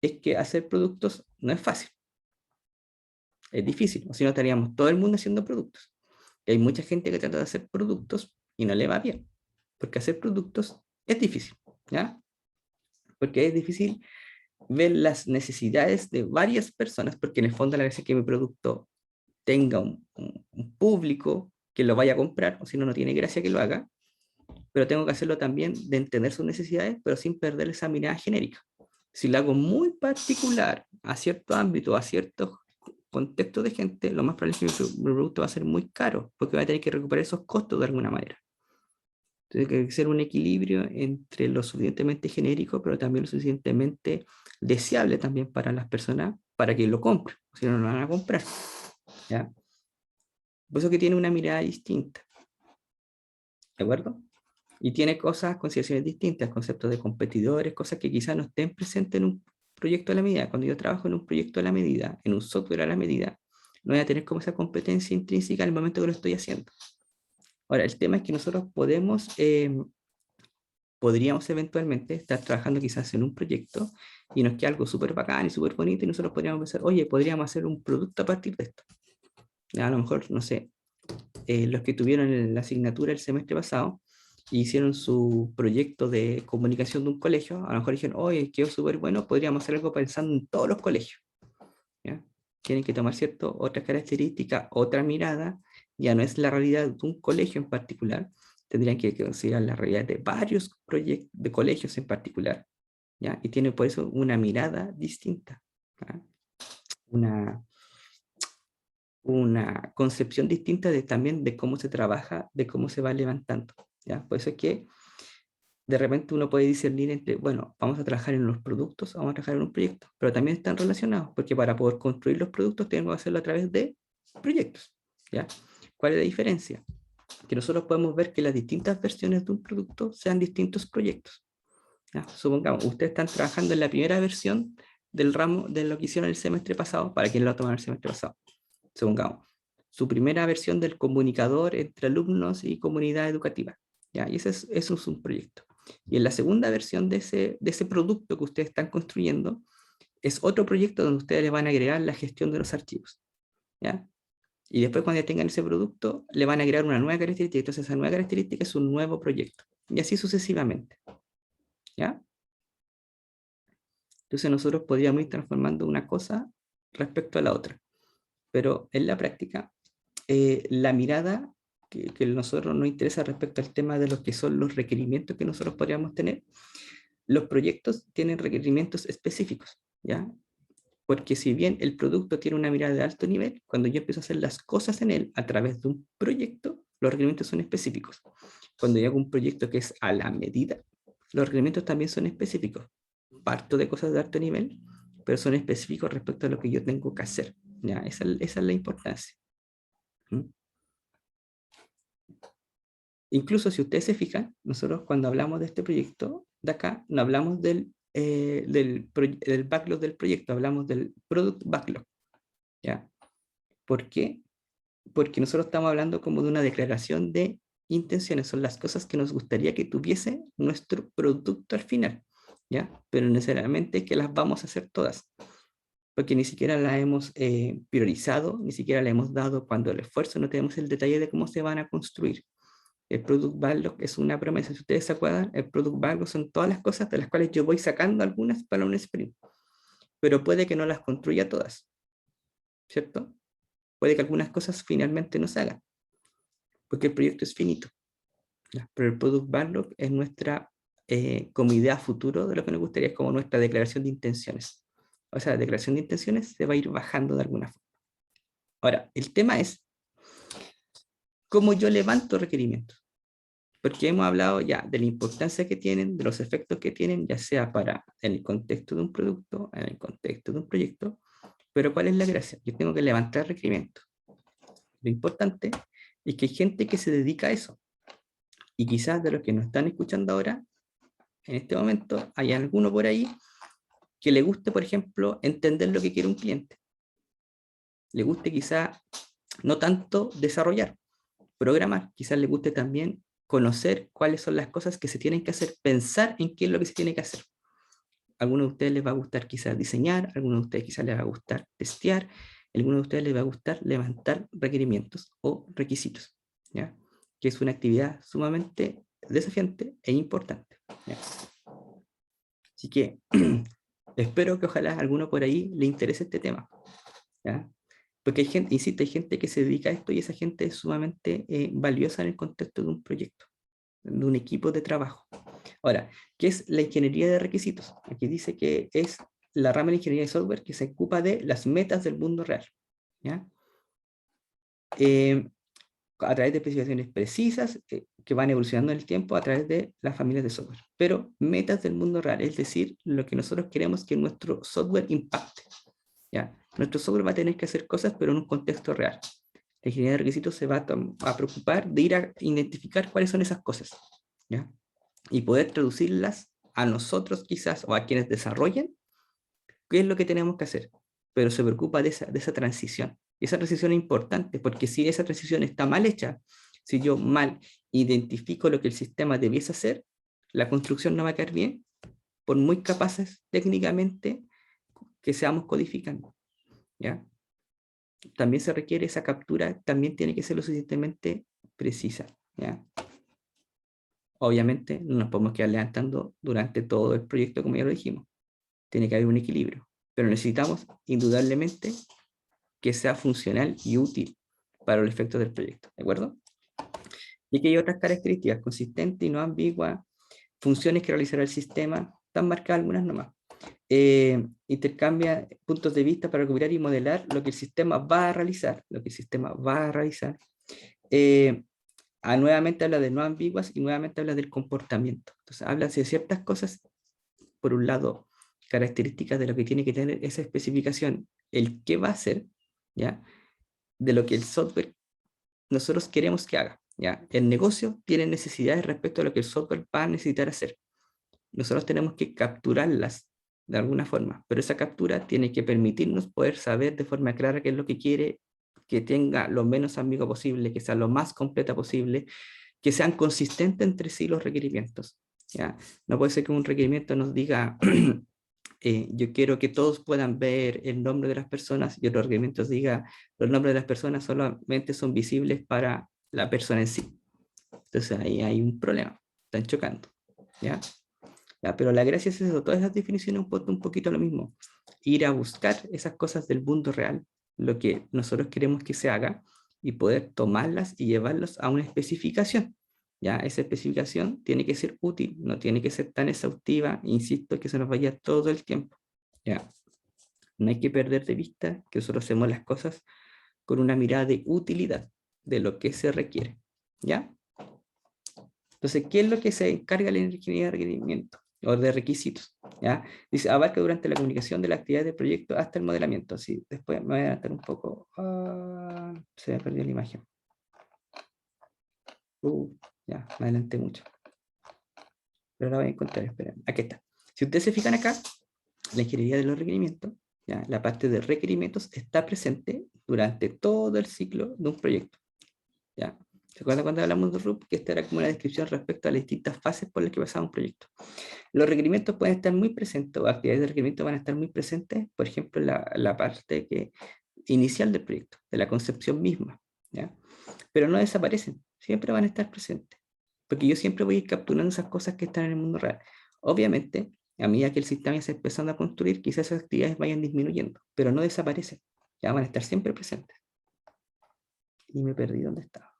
es que hacer productos no es fácil, es difícil, o si no estaríamos todo el mundo haciendo productos. Y hay mucha gente que trata de hacer productos y no le va bien, porque hacer productos es difícil, ¿ya? Porque es difícil ver las necesidades de varias personas, porque en el fondo la gracia es que mi producto tenga un público que lo vaya a comprar, o si no, no tiene gracia que lo haga, pero tengo que hacerlo también de entender sus necesidades, pero sin perder esa mirada genérica. Si lo hago muy particular a cierto ámbito, a ciertos contextos de gente, lo más probable es que mi producto va a ser muy caro, porque va a tener que recuperar esos costos de alguna manera. Tiene que ser un equilibrio entre lo suficientemente genérico, pero también lo suficientemente deseable también para las personas, para que lo compren, si no, no lo van a comprar, ¿ya? Por eso que tiene una mirada distinta, ¿de acuerdo? Y tiene cosas, consideraciones distintas, conceptos de competidores, cosas que quizás no estén presentes en un proyecto a la medida. Cuando yo trabajo en un proyecto a la medida, en un software a la medida, no voy a tener como esa competencia intrínseca en el momento que lo estoy haciendo. Ahora, el tema es que nosotros podríamos eventualmente estar trabajando quizás en un proyecto y nos queda algo súper bacán y súper bonito y nosotros podríamos pensar, oye, podríamos hacer un producto a partir de esto. A lo mejor, no sé, los que tuvieron la asignatura el semestre pasado e hicieron su proyecto de comunicación de un colegio, a lo mejor dijeron, oye, quedó súper bueno, podríamos hacer algo pensando en todos los colegios. ¿Ya? Tienen que tomar, ¿cierto?, otras características, otra mirada, ya no es la realidad de un colegio en particular, tendrían que considerar la realidad de varios proyectos de colegios en particular, ¿ya? Y tiene por eso una mirada distinta, ¿ya? Una, una concepción distinta de, también de cómo se trabaja, de cómo se va levantando, ¿ya? Por eso es que de repente uno puede discernir entre, bueno, vamos a trabajar en los productos, vamos a trabajar en un proyecto, pero también están relacionados, porque para poder construir los productos tenemos que hacerlo a través de proyectos, ¿ya? ¿Cuál es la diferencia? Que nosotros podemos ver que las distintas versiones de un producto sean distintos proyectos, ¿ya? Supongamos, ustedes están trabajando en la primera versión del ramo de lo que hicieron el semestre pasado, para quien lo tomaron el semestre pasado, supongamos, su primera versión del comunicador entre alumnos y comunidad educativa, ¿ya? Y eso es un proyecto. Y en la segunda versión de ese producto que ustedes están construyendo, es otro proyecto donde ustedes le van a agregar la gestión de los archivos, ¿ya? Y después cuando ya tengan ese producto, le van a agregar una nueva característica, entonces esa nueva característica es un nuevo proyecto. Y así sucesivamente, ¿ya? Entonces nosotros podríamos ir transformando una cosa respecto a la otra. Pero en la práctica, la mirada que a nosotros nos interesa respecto al tema de lo que son los requerimientos que nosotros podríamos tener, los proyectos tienen requerimientos específicos, ¿ya? Porque si bien el producto tiene una mirada de alto nivel, cuando yo empiezo a hacer las cosas en él a través de un proyecto, los requerimientos son específicos. Cuando yo hago un proyecto que es a la medida, los requerimientos también son específicos. Parto de cosas de alto nivel, pero son específicos respecto a lo que yo tengo que hacer, ¿ya? Esa es la importancia. ¿Mm? Incluso si ustedes se fijan, nosotros cuando hablamos de este proyecto de acá, no hablamos del backlog del proyecto, hablamos del product backlog, ¿ya? ¿Por qué? Porque nosotros estamos hablando como de una declaración de intenciones, son las cosas que nos gustaría que tuviese nuestro producto al final, ¿ya? Pero no necesariamente que las vamos a hacer todas, porque ni siquiera las hemos priorizado, ni siquiera le hemos dado cuando el esfuerzo, no tenemos el detalle de cómo se van a construir. El Product Backlog es una promesa. Si ustedes se acuerdan, el Product Backlog son todas las cosas de las cuales yo voy sacando algunas para un sprint, pero puede que no las construya todas, ¿cierto? Puede que algunas cosas finalmente no se hagan, porque el proyecto es finito. ¿Ya? Pero el Product Backlog es nuestra, como idea futuro de lo que nos gustaría, es como nuestra declaración de intenciones. O sea, la declaración de intenciones se va a ir bajando de alguna forma. Ahora, el tema es cómo yo levanto requerimientos. Porque hemos hablado ya de la importancia que tienen, de los efectos que tienen, ya sea para en el contexto de un producto, en el contexto de un proyecto, pero ¿cuál es la gracia? Yo tengo que levantar requerimientos. Lo importante es que hay gente que se dedica a eso. Y quizás de los que nos están escuchando ahora, en este momento, hay alguno por ahí que le guste, por ejemplo, entender lo que quiere un cliente. Le guste quizás no tanto desarrollar, programar, quizás le guste también conocer cuáles son las cosas que se tienen que hacer, pensar en qué es lo que se tiene que hacer. A algunos de ustedes les va a gustar quizás diseñar, a algunos de ustedes quizás les va a gustar testear, a algunos de ustedes les va a gustar levantar requerimientos o requisitos, ¿ya? Que es una actividad sumamente desafiante e importante, ¿ya? Así que espero que ojalá a alguno por ahí le interese este tema, ¿ya? Porque hay gente, insisto, hay gente que se dedica a esto y esa gente es sumamente valiosa en el contexto de un proyecto, de un equipo de trabajo. Ahora, ¿qué es la ingeniería de requisitos? Aquí dice que es la rama de ingeniería de software que se ocupa de las metas del mundo real, ¿ya? A través de especificaciones precisas que van evolucionando en el tiempo a través de las familias de software. Pero metas del mundo real, es decir, lo que nosotros queremos que nuestro software impacte, ¿ya? Nuestro software va a tener que hacer cosas, pero en un contexto real. La ingeniería de requisitos se va a preocupar de ir a identificar cuáles son esas cosas, ¿ya? Y poder traducirlas a nosotros quizás o a quienes desarrollen qué es lo que tenemos que hacer. Pero se preocupa de esa transición. Y esa transición es importante porque si esa transición está mal hecha, si yo mal identifico lo que el sistema debiese hacer, la construcción no va a quedar bien, por muy capaces técnicamente que seamos codificando, ¿ya? También se requiere esa captura, también tiene que ser lo suficientemente precisa, ¿ya? Obviamente no nos podemos quedar levantando durante todo el proyecto, como ya lo dijimos. Tiene que haber un equilibrio, pero necesitamos indudablemente que sea funcional y útil para los efectos del proyecto, ¿de acuerdo? Y aquí hay otras características: consistente y no ambigua, funciones que realizará el sistema, están marcadas algunas nomás. Intercambia puntos de vista para recuperar y modelar lo que el sistema va a realizar, nuevamente habla de no ambiguas y nuevamente habla del comportamiento. Entonces habla de ciertas cosas, por un lado, características de lo que tiene que tener esa especificación, el qué va a hacer, ¿ya? De lo que el software nosotros queremos que haga, ¿ya? El negocio tiene necesidades respecto a lo que el software va a necesitar hacer. Nosotros tenemos que capturarlas de alguna forma, pero esa captura tiene que permitirnos poder saber de forma clara qué es lo que quiere, que tenga lo menos ambiguo posible, que sea lo más completa posible, que sean consistentes entre sí los requerimientos, ¿ya? No puede ser que un requerimiento nos diga, yo quiero que todos puedan ver el nombre de las personas, y otros requerimientos diga, los nombres de las personas solamente son visibles para la persona en sí. Entonces ahí hay un problema, están chocando, ¿ya? Ya, pero la gracia es eso, todas esas definiciones un poquito lo mismo. Ir a buscar esas cosas del mundo real, lo que nosotros queremos que se haga, y poder tomarlas y llevarlas a una especificación. Ya, esa especificación tiene que ser útil, no tiene que ser tan exhaustiva, insisto, que se nos vaya todo el tiempo. Ya, no hay que perder de vista que nosotros hacemos las cosas con una mirada de utilidad, de lo que se requiere. ¿Ya? Entonces, ¿qué es lo que se encarga la ingeniería de requerimiento o de requisitos? ¿Ya? Dice, abarca durante la comunicación de la actividad del proyecto hasta el modelamiento. Sí, después me voy a adelantar un poco. Se me perdió la imagen. Ya, me adelanté mucho. Pero la voy a encontrar, esperen. Aquí está. Si ustedes se fijan acá, la ingeniería de los requerimientos, ¿ya? La parte de requerimientos está presente durante todo el ciclo de un proyecto. ¿Ya? ¿Se acuerdan cuando hablamos de RUP? Que esta era como una descripción respecto a las distintas fases por las que pasaba un proyecto. Los requerimientos pueden estar muy presentes, o actividades de requerimiento van a estar muy presentes, por ejemplo, la parte inicial del proyecto, de la concepción misma, ¿ya? Pero no desaparecen, siempre van a estar presentes, porque yo siempre voy a ir capturando esas cosas que están en el mundo real. Obviamente, a medida que el sistema se está empezando a construir, quizás esas actividades vayan disminuyendo, pero no desaparecen, ya van a estar siempre presentes. Y me perdí dónde estaba.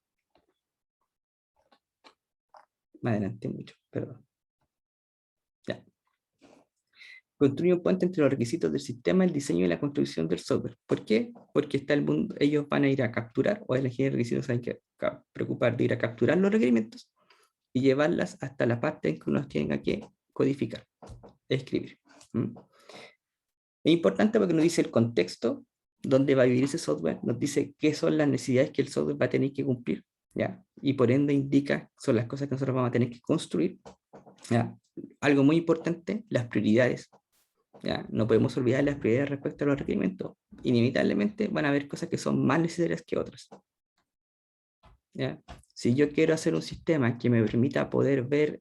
Me adelanté mucho, perdón. Ya. Construye un puente entre los requisitos del sistema, el diseño y la construcción del software. ¿Por qué? Porque está el mundo, ellos van a ir a capturar, o el ingeniero de requisitos hay que preocupar de ir a capturar los requerimientos y llevarlas hasta la parte en que uno tenga que codificar, escribir. Es importante porque nos dice el contexto donde va a vivir ese software, nos dice qué son las necesidades que el software va a tener que cumplir, ¿ya? Y por ende indica, son las cosas que nosotros vamos a tener que construir, ¿ya? Algo muy importante, las prioridades, ¿ya? No podemos olvidar las prioridades respecto a los requerimientos. Inevitablemente van a haber cosas que son más necesarias que otras, ¿ya? Si yo quiero hacer un sistema que me permita poder ver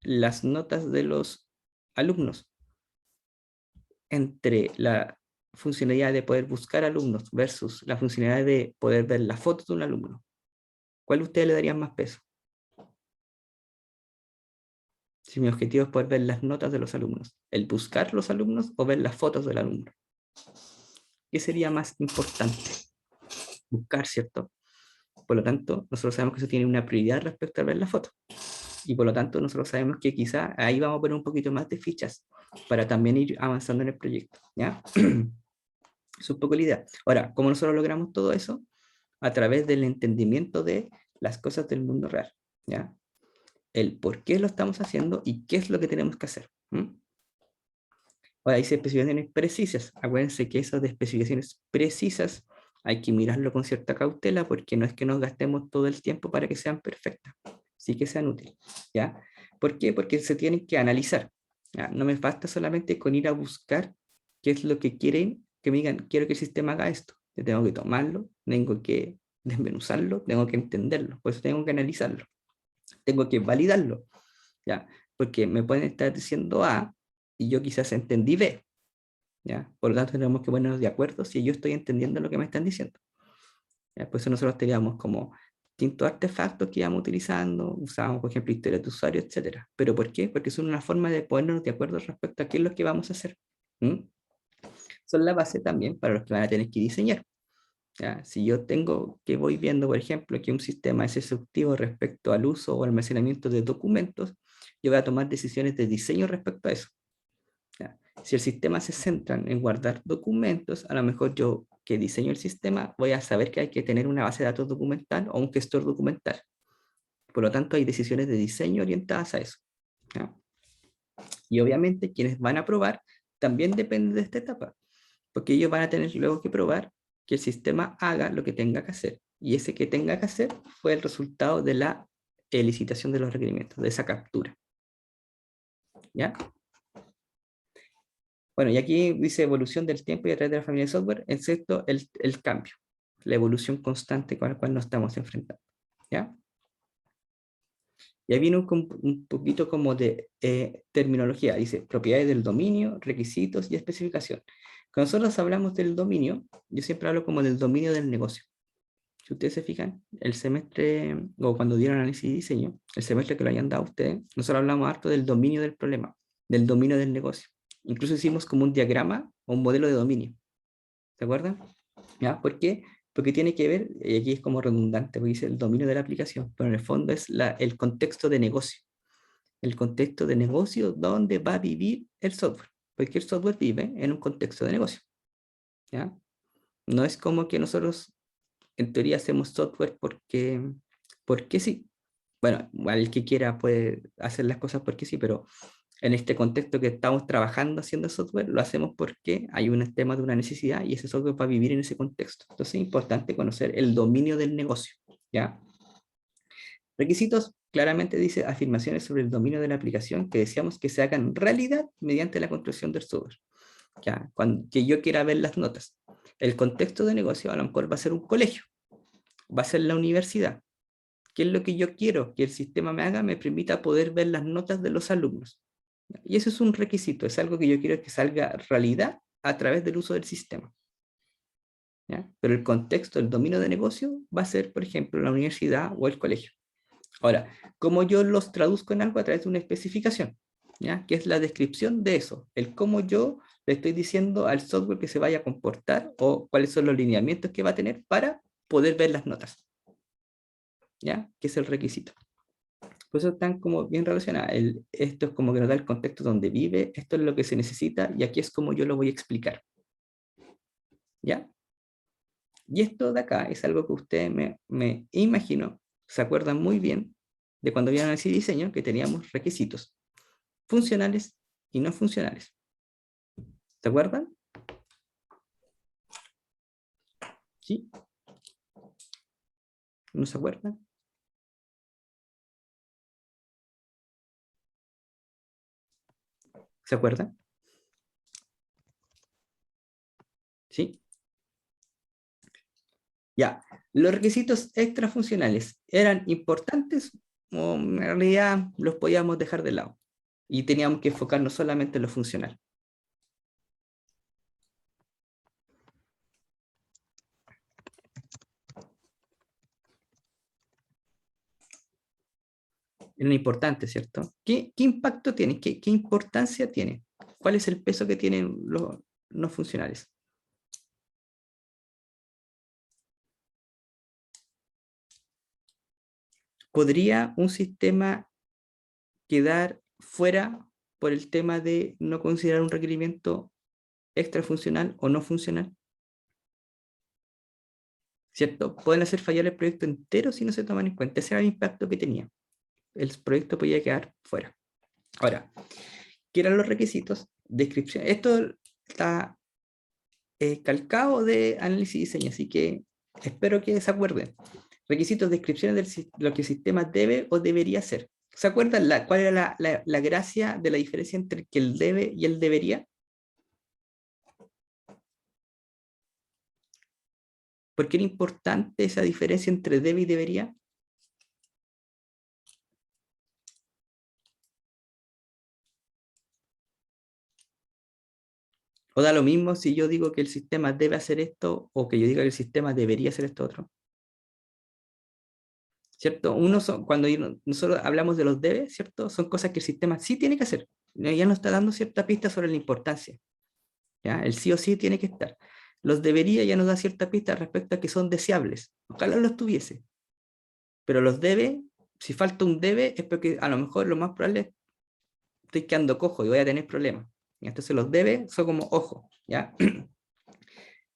las notas de los alumnos, entre la funcionalidad de poder buscar alumnos versus la funcionalidad de poder ver las fotos de un alumno, ¿cuál ustedes le darían más peso? Si mi objetivo es poder ver las notas de los alumnos, ¿el buscar los alumnos o ver las fotos del alumno? ¿Qué sería más importante? Buscar, ¿cierto? Por lo tanto, nosotros sabemos que eso tiene una prioridad respecto a ver las fotos. Y por lo tanto, nosotros sabemos que quizá ahí vamos a poner un poquito más de fichas para también ir avanzando en el proyecto, ¿ya? Es un poco la idea. Ahora, ¿cómo nosotros logramos todo eso? A través del entendimiento de las cosas del mundo real, ¿ya? El por qué lo estamos haciendo y qué es lo que tenemos que hacer. Ahora, dice especificaciones precisas. Acuérdense que eso de especificaciones precisas Hay que mirarlo con cierta cautela porque no es que nos gastemos todo el tiempo para que sean perfectas, sí que sean útiles, ¿ya? ¿Por qué? Porque se tienen que analizar, ¿ya? No me basta solamente con ir a buscar qué es lo que quieren, que me digan, quiero que el sistema haga esto. Yo tengo que tomarlo, tengo que desmenuzarlo, tengo que entenderlo, pues tengo que analizarlo, tengo que validarlo, ¿ya? Porque me pueden estar diciendo A y yo quizás entendí B, ¿ya? Por lo tanto, tenemos que ponernos de acuerdo si yo estoy entendiendo lo que me están diciendo. ¿Ya? Por eso nosotros teníamos como distintos artefactos que íbamos utilizando, usábamos, por ejemplo, historia de usuario, etcétera. ¿Pero por qué? Porque son una forma de ponernos de acuerdo respecto a qué es lo que vamos a hacer. ¿Mm? Son la base también para los que van a tener que diseñar. ¿Ya? Si yo tengo que voy viendo, por ejemplo, que un sistema es exhaustivo respecto al uso o almacenamiento de documentos, yo voy a tomar decisiones de diseño respecto a eso. ¿Ya? Si el sistema se centra en guardar documentos, a lo mejor yo que diseño el sistema voy a saber que hay que tener una base de datos documental o un gestor documental. Por lo tanto, hay decisiones de diseño orientadas a eso. ¿Ya? Y obviamente quienes van a probar también dependen de esta etapa, porque ellos van a tener luego que probar que el sistema haga lo que tenga que hacer. Y ese que tenga que hacer fue el resultado de la licitación de los requerimientos, de esa captura. ¿Ya? Bueno, y aquí dice evolución del tiempo y a través de la familia de software, excepto el cambio, la evolución constante con la cual nos estamos enfrentando. ¿Ya? Y ahí viene un poquito como de terminología. Dice propiedades del dominio, requisitos y especificación. Cuando nosotros hablamos del dominio, yo siempre hablo como del dominio del negocio. Si ustedes se fijan, el semestre, o cuando dieron análisis y diseño, el semestre que lo hayan dado ustedes, nosotros hablamos harto del dominio del problema, del dominio del negocio. Incluso hicimos como un diagrama o un modelo de dominio. ¿Se acuerdan? ¿Ya? ¿Por qué? Porque tiene que ver, y aquí es como redundante, porque dice el dominio de la aplicación, pero en el fondo es el contexto de negocio. El contexto de negocio donde va a vivir el software. Porque el software vive en un contexto de negocio. ¿Ya? No es como que nosotros en teoría hacemos software porque sí. Bueno, el que quiera puede hacer las cosas porque sí, pero en este contexto que estamos trabajando haciendo software, lo hacemos porque hay un tema de una necesidad y ese software va a vivir en ese contexto. Entonces es importante conocer el dominio del negocio, ¿ya? Requisitos, claramente dice afirmaciones sobre el dominio de la aplicación que deseamos que se hagan realidad mediante la construcción del software. ¿Ya? Cuando, que yo quiera ver las notas. El contexto de negocio a lo mejor va a ser un colegio, va a ser la universidad. ¿Qué es lo que yo quiero que el sistema me haga? Me permita poder ver las notas de los alumnos. Y eso es un requisito, es algo que yo quiero que salga realidad a través del uso del sistema. ¿Ya? Pero el contexto, el dominio de negocio va a ser, por ejemplo, la universidad o el colegio. Ahora, ¿cómo yo los traduzco en algo? A través de una especificación, ¿ya? Que es la descripción de eso, el cómo yo le estoy diciendo al software que se vaya a comportar o cuáles son los lineamientos que va a tener para poder ver las notas, ¿ya? Que es el requisito. Por eso están como bien relacionadas. Esto es como que nos da el contexto donde vive, esto es lo que se necesita y aquí es como yo lo voy a explicar. ¿Ya? Y esto de acá es algo que ustedes me imagino, se acuerdan muy bien de cuando vieron ese diseño, que teníamos requisitos funcionales y no funcionales. ¿Se acuerdan? ¿Sí? ¿No se acuerdan? ¿Se acuerdan? ¿Sí? Ya. ¿Los requisitos extrafuncionales eran importantes o en realidad los podíamos dejar de lado? Y teníamos que enfocarnos solamente en lo funcional. Eran importantes, ¿cierto? ¿Qué impacto tiene? ¿Qué importancia tiene? ¿Cuál es el peso que tienen los no funcionales? ¿Podría un sistema quedar fuera por el tema de no considerar un requerimiento extrafuncional o no funcional? ¿Cierto? Pueden hacer fallar el proyecto entero si no se toman en cuenta. Ese era el impacto que tenía. El proyecto podía quedar fuera. Ahora, ¿qué eran los requisitos? Descripción. Esto está calcado de análisis y diseño, así que espero que se acuerden. Requisitos, descripciones de lo que el sistema debe o debería hacer. ¿Se acuerdan cuál era la gracia de la diferencia entre que el debe y el debería? ¿Por qué era importante esa diferencia entre debe y debería? ¿O da lo mismo si yo digo que el sistema debe hacer esto o que yo diga que el sistema debería hacer esto otro? ¿Cierto? Cuando nosotros hablamos de los debes, ¿cierto? Son cosas que el sistema sí tiene que hacer. Ya nos está dando cierta pista sobre la importancia. ¿Ya? El sí o sí tiene que estar. Los debería ya nos da cierta pista respecto a que son deseables. Ojalá los tuviese. Pero los debe, si falta un debe, es porque a lo mejor lo más probable es que estoy quedando cojo y voy a tener problemas. Entonces los debe son como ojo. ¿Ya?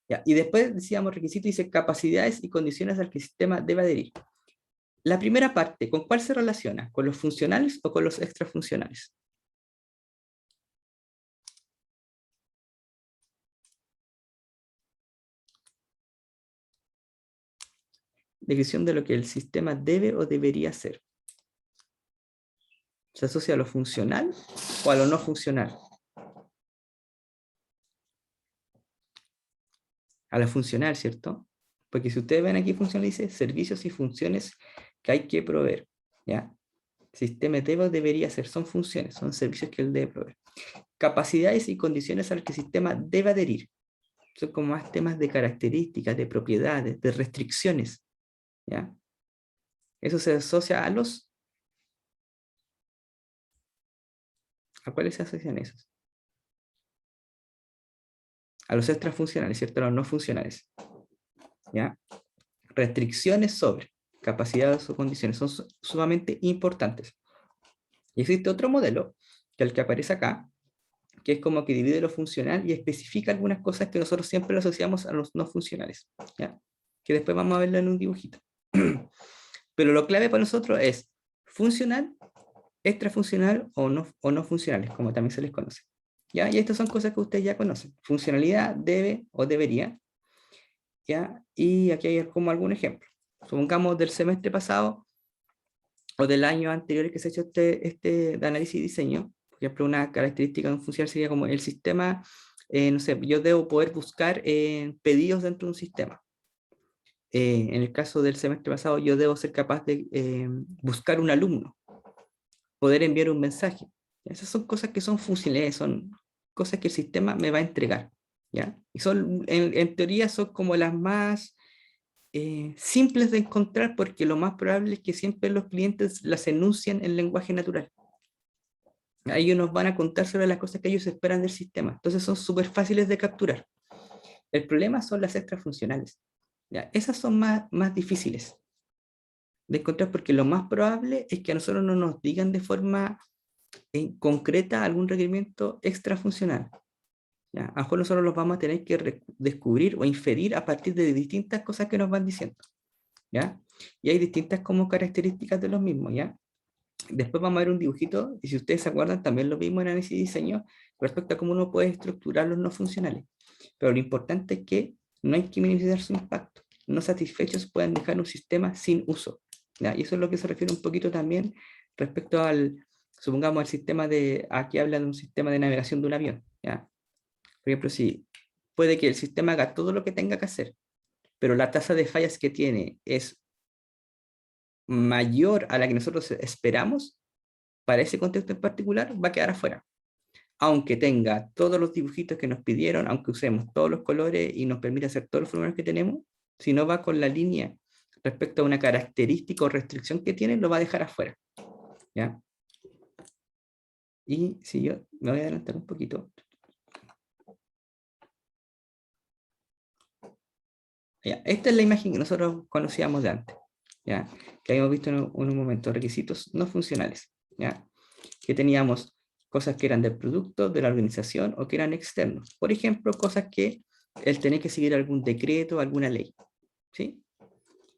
¿Ya? Y después decíamos requisitos, dice capacidades y condiciones al que el sistema debe adherir. La primera parte, ¿con cuál se relaciona? ¿Con los funcionales o con los extrafuncionales? Descripción de lo que el sistema debe o debería hacer. ¿Se asocia a lo funcional o a lo no funcional? A lo funcional, ¿cierto? Porque si ustedes ven aquí funcional, dice servicios y funciones que hay que proveer. ¿Ya? Sistema debe o debería hacer, son funciones, son servicios que él debe proveer. Capacidades y condiciones a las que el sistema debe adherir. Son como más temas de características, de propiedades, de restricciones. ¿Ya? Eso se asocia a los... ¿A cuáles se asocian esos? A los extrafuncionales, ¿cierto? A los no funcionales. ¿Ya? Restricciones sobre capacidades o condiciones son sumamente importantes. Y existe otro modelo, que es el que aparece acá, que es como que divide lo funcional y especifica algunas cosas que nosotros siempre lo asociamos a los no funcionales. ¿Ya? Que después vamos a verlo en un dibujito. Pero lo clave para nosotros es funcional, extrafuncional o no funcionales, como también se les conoce. ¿Ya? Y estas son cosas que ustedes ya conocen. Funcionalidad, debe o debería. ¿Ya? Y aquí hay como algún ejemplo. Supongamos del semestre pasado o del año anterior que se ha hecho este de análisis y diseño. Por ejemplo, una característica de un funcional sería como el sistema, no sé, yo debo poder buscar pedidos dentro de un sistema. En el caso del semestre pasado, yo debo ser capaz de buscar un alumno, poder enviar un mensaje. Esas son cosas que son funcionales, son cosas que el sistema me va a entregar. ¿Ya? Y son, en teoría son como las más simples de encontrar porque lo más probable es que siempre los clientes las enuncian en lenguaje natural. Ellos nos van a contar sobre las cosas que ellos esperan del sistema. Entonces son súper fáciles de capturar. El problema son las extrafuncionales. ¿Ya? Esas son más difíciles de encontrar porque lo más probable es que a nosotros no nos digan de forma concreta algún requerimiento extrafuncional. ¿Ya? A lo mejor nosotros los vamos a tener que descubrir o inferir a partir de distintas cosas que nos van diciendo. ¿Ya? Y hay distintas como características de los mismos, ¿ya? Después vamos a ver un dibujito, y si ustedes se acuerdan, también lo vimos en análisis y diseño, respecto a cómo uno puede estructurar los no funcionales. Pero lo importante es que no hay que minimizar su impacto. No satisfechos pueden dejar un sistema sin uso. ¿Ya? Y eso es lo que se refiere un poquito también respecto al, supongamos, al sistema de, aquí habla de un sistema de navegación de un avión. ¿Ya? Por ejemplo, si puede que el sistema haga todo lo que tenga que hacer, pero la tasa de fallas que tiene es mayor a la que nosotros esperamos, para ese contexto en particular, va a quedar afuera. Aunque tenga todos los dibujitos que nos pidieron, aunque usemos todos los colores y nos permita hacer todos los fenómenos que tenemos, si no va con la línea respecto a una característica o restricción que tiene, lo va a dejar afuera. ¿Ya? Y si yo me voy a adelantar un poquito. ¿Ya? Esta es la imagen que nosotros conocíamos de antes. ¿Ya? Que habíamos visto en un momento, requisitos no funcionales. ¿Ya? Que teníamos cosas que eran del producto, de la organización o que eran externos. Por ejemplo, cosas que él tenía que seguir algún decreto, alguna ley. ¿Sí?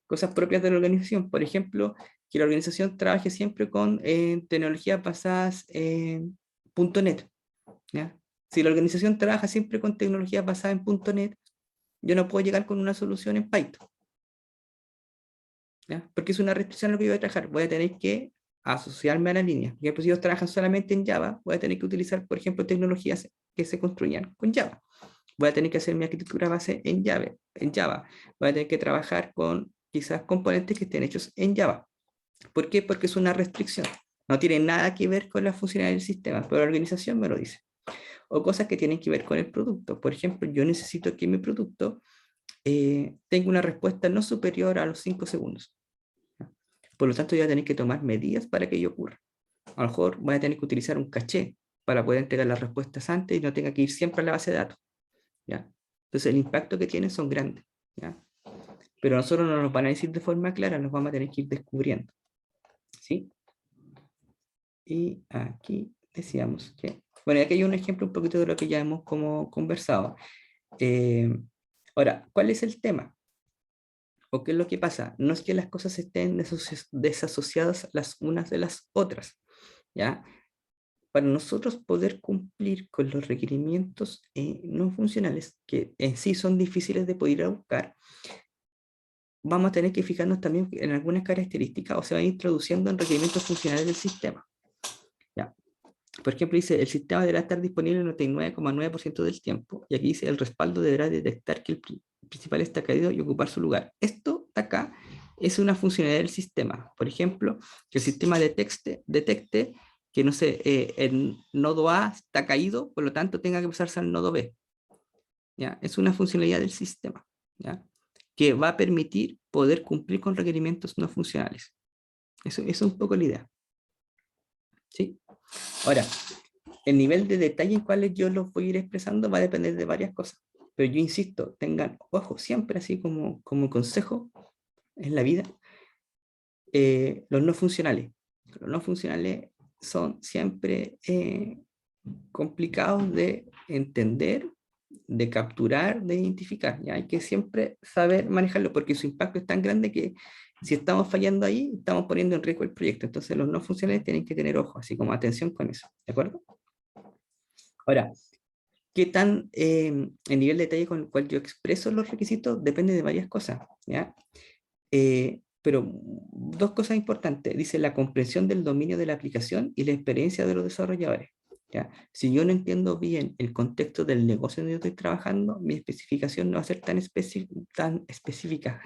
Cosas propias de la organización. Por ejemplo, que la organización trabaje siempre con tecnologías basadas en .NET. ¿Ya? Si la organización trabaja siempre con tecnologías basadas en .NET, yo no puedo llegar con una solución en Python, ¿ya? Porque es una restricción a lo que yo voy a trabajar. Voy a tener que asociarme a la línea. Por ejemplo, si ellos trabajan solamente en Java, voy a tener que utilizar, por ejemplo, tecnologías que se construyan con Java. Voy a tener que hacer mi arquitectura base en Java, Voy a tener que trabajar con quizás componentes que estén hechos en Java. ¿Por qué? Porque es una restricción. No tiene nada que ver con la funcionalidad del sistema, pero la organización me lo dice. O cosas que tienen que ver con el producto. Por ejemplo, yo necesito que mi producto tenga una respuesta no superior a los 5 segundos. Por lo tanto, yo voy a tener que tomar medidas para que ello ocurra. A lo mejor voy a tener que utilizar un caché para poder entregar las respuestas antes y no tenga que ir siempre a la base de datos. ¿Ya? Entonces, el impacto que tienen son grandes. ¿Ya? Pero nosotros no nos van a decir de forma clara, nos vamos a tener que ir descubriendo. ¿Sí? Y aquí decíamos que, bueno, aquí hay un ejemplo un poquito de lo que ya hemos como conversado. Ahora, ¿cuál es el tema? ¿O qué es lo que pasa? No es que las cosas estén desasociadas las unas de las otras, ¿ya? Para nosotros poder cumplir con los requerimientos no funcionales, que en sí son difíciles de poder ir a buscar, vamos a tener que fijarnos también en algunas características o se van introduciendo en requerimientos funcionales del sistema. ¿Ya? Por ejemplo, dice, el sistema deberá estar disponible el 99,9% del tiempo. Y aquí dice, el respaldo deberá detectar que el principal está caído y ocupar su lugar. Esto de acá es una funcionalidad del sistema. Por ejemplo, que el sistema detecte que, no sé, el nodo A está caído, por lo tanto tenga que pasarse al nodo B. ¿Ya? Es una funcionalidad del sistema, ¿ya? Que va a permitir poder cumplir con requerimientos no funcionales. Eso es un poco la idea. ¿Sí? Ahora, el nivel de detalle en cuales yo los voy a ir expresando va a depender de varias cosas. Pero yo insisto, tengan ojo, siempre así como consejo en la vida, los no funcionales. Los no funcionales son siempre complicados de entender, de capturar, de identificar. ¿Ya? Hay que siempre saber manejarlo porque su impacto es tan grande que si estamos fallando ahí, estamos poniendo en riesgo el proyecto. Entonces los no funcionales tienen que tener ojo, así como atención con eso. ¿De acuerdo? Ahora, qué tan el nivel de detalle con el cual yo expreso los requisitos depende de varias cosas, ¿ya? Pero dos cosas importantes, dice la comprensión del dominio de la aplicación y la experiencia de los desarrolladores, ¿ya? Si yo no entiendo bien el contexto del negocio donde yo estoy trabajando, mi especificación no va a ser tan específica,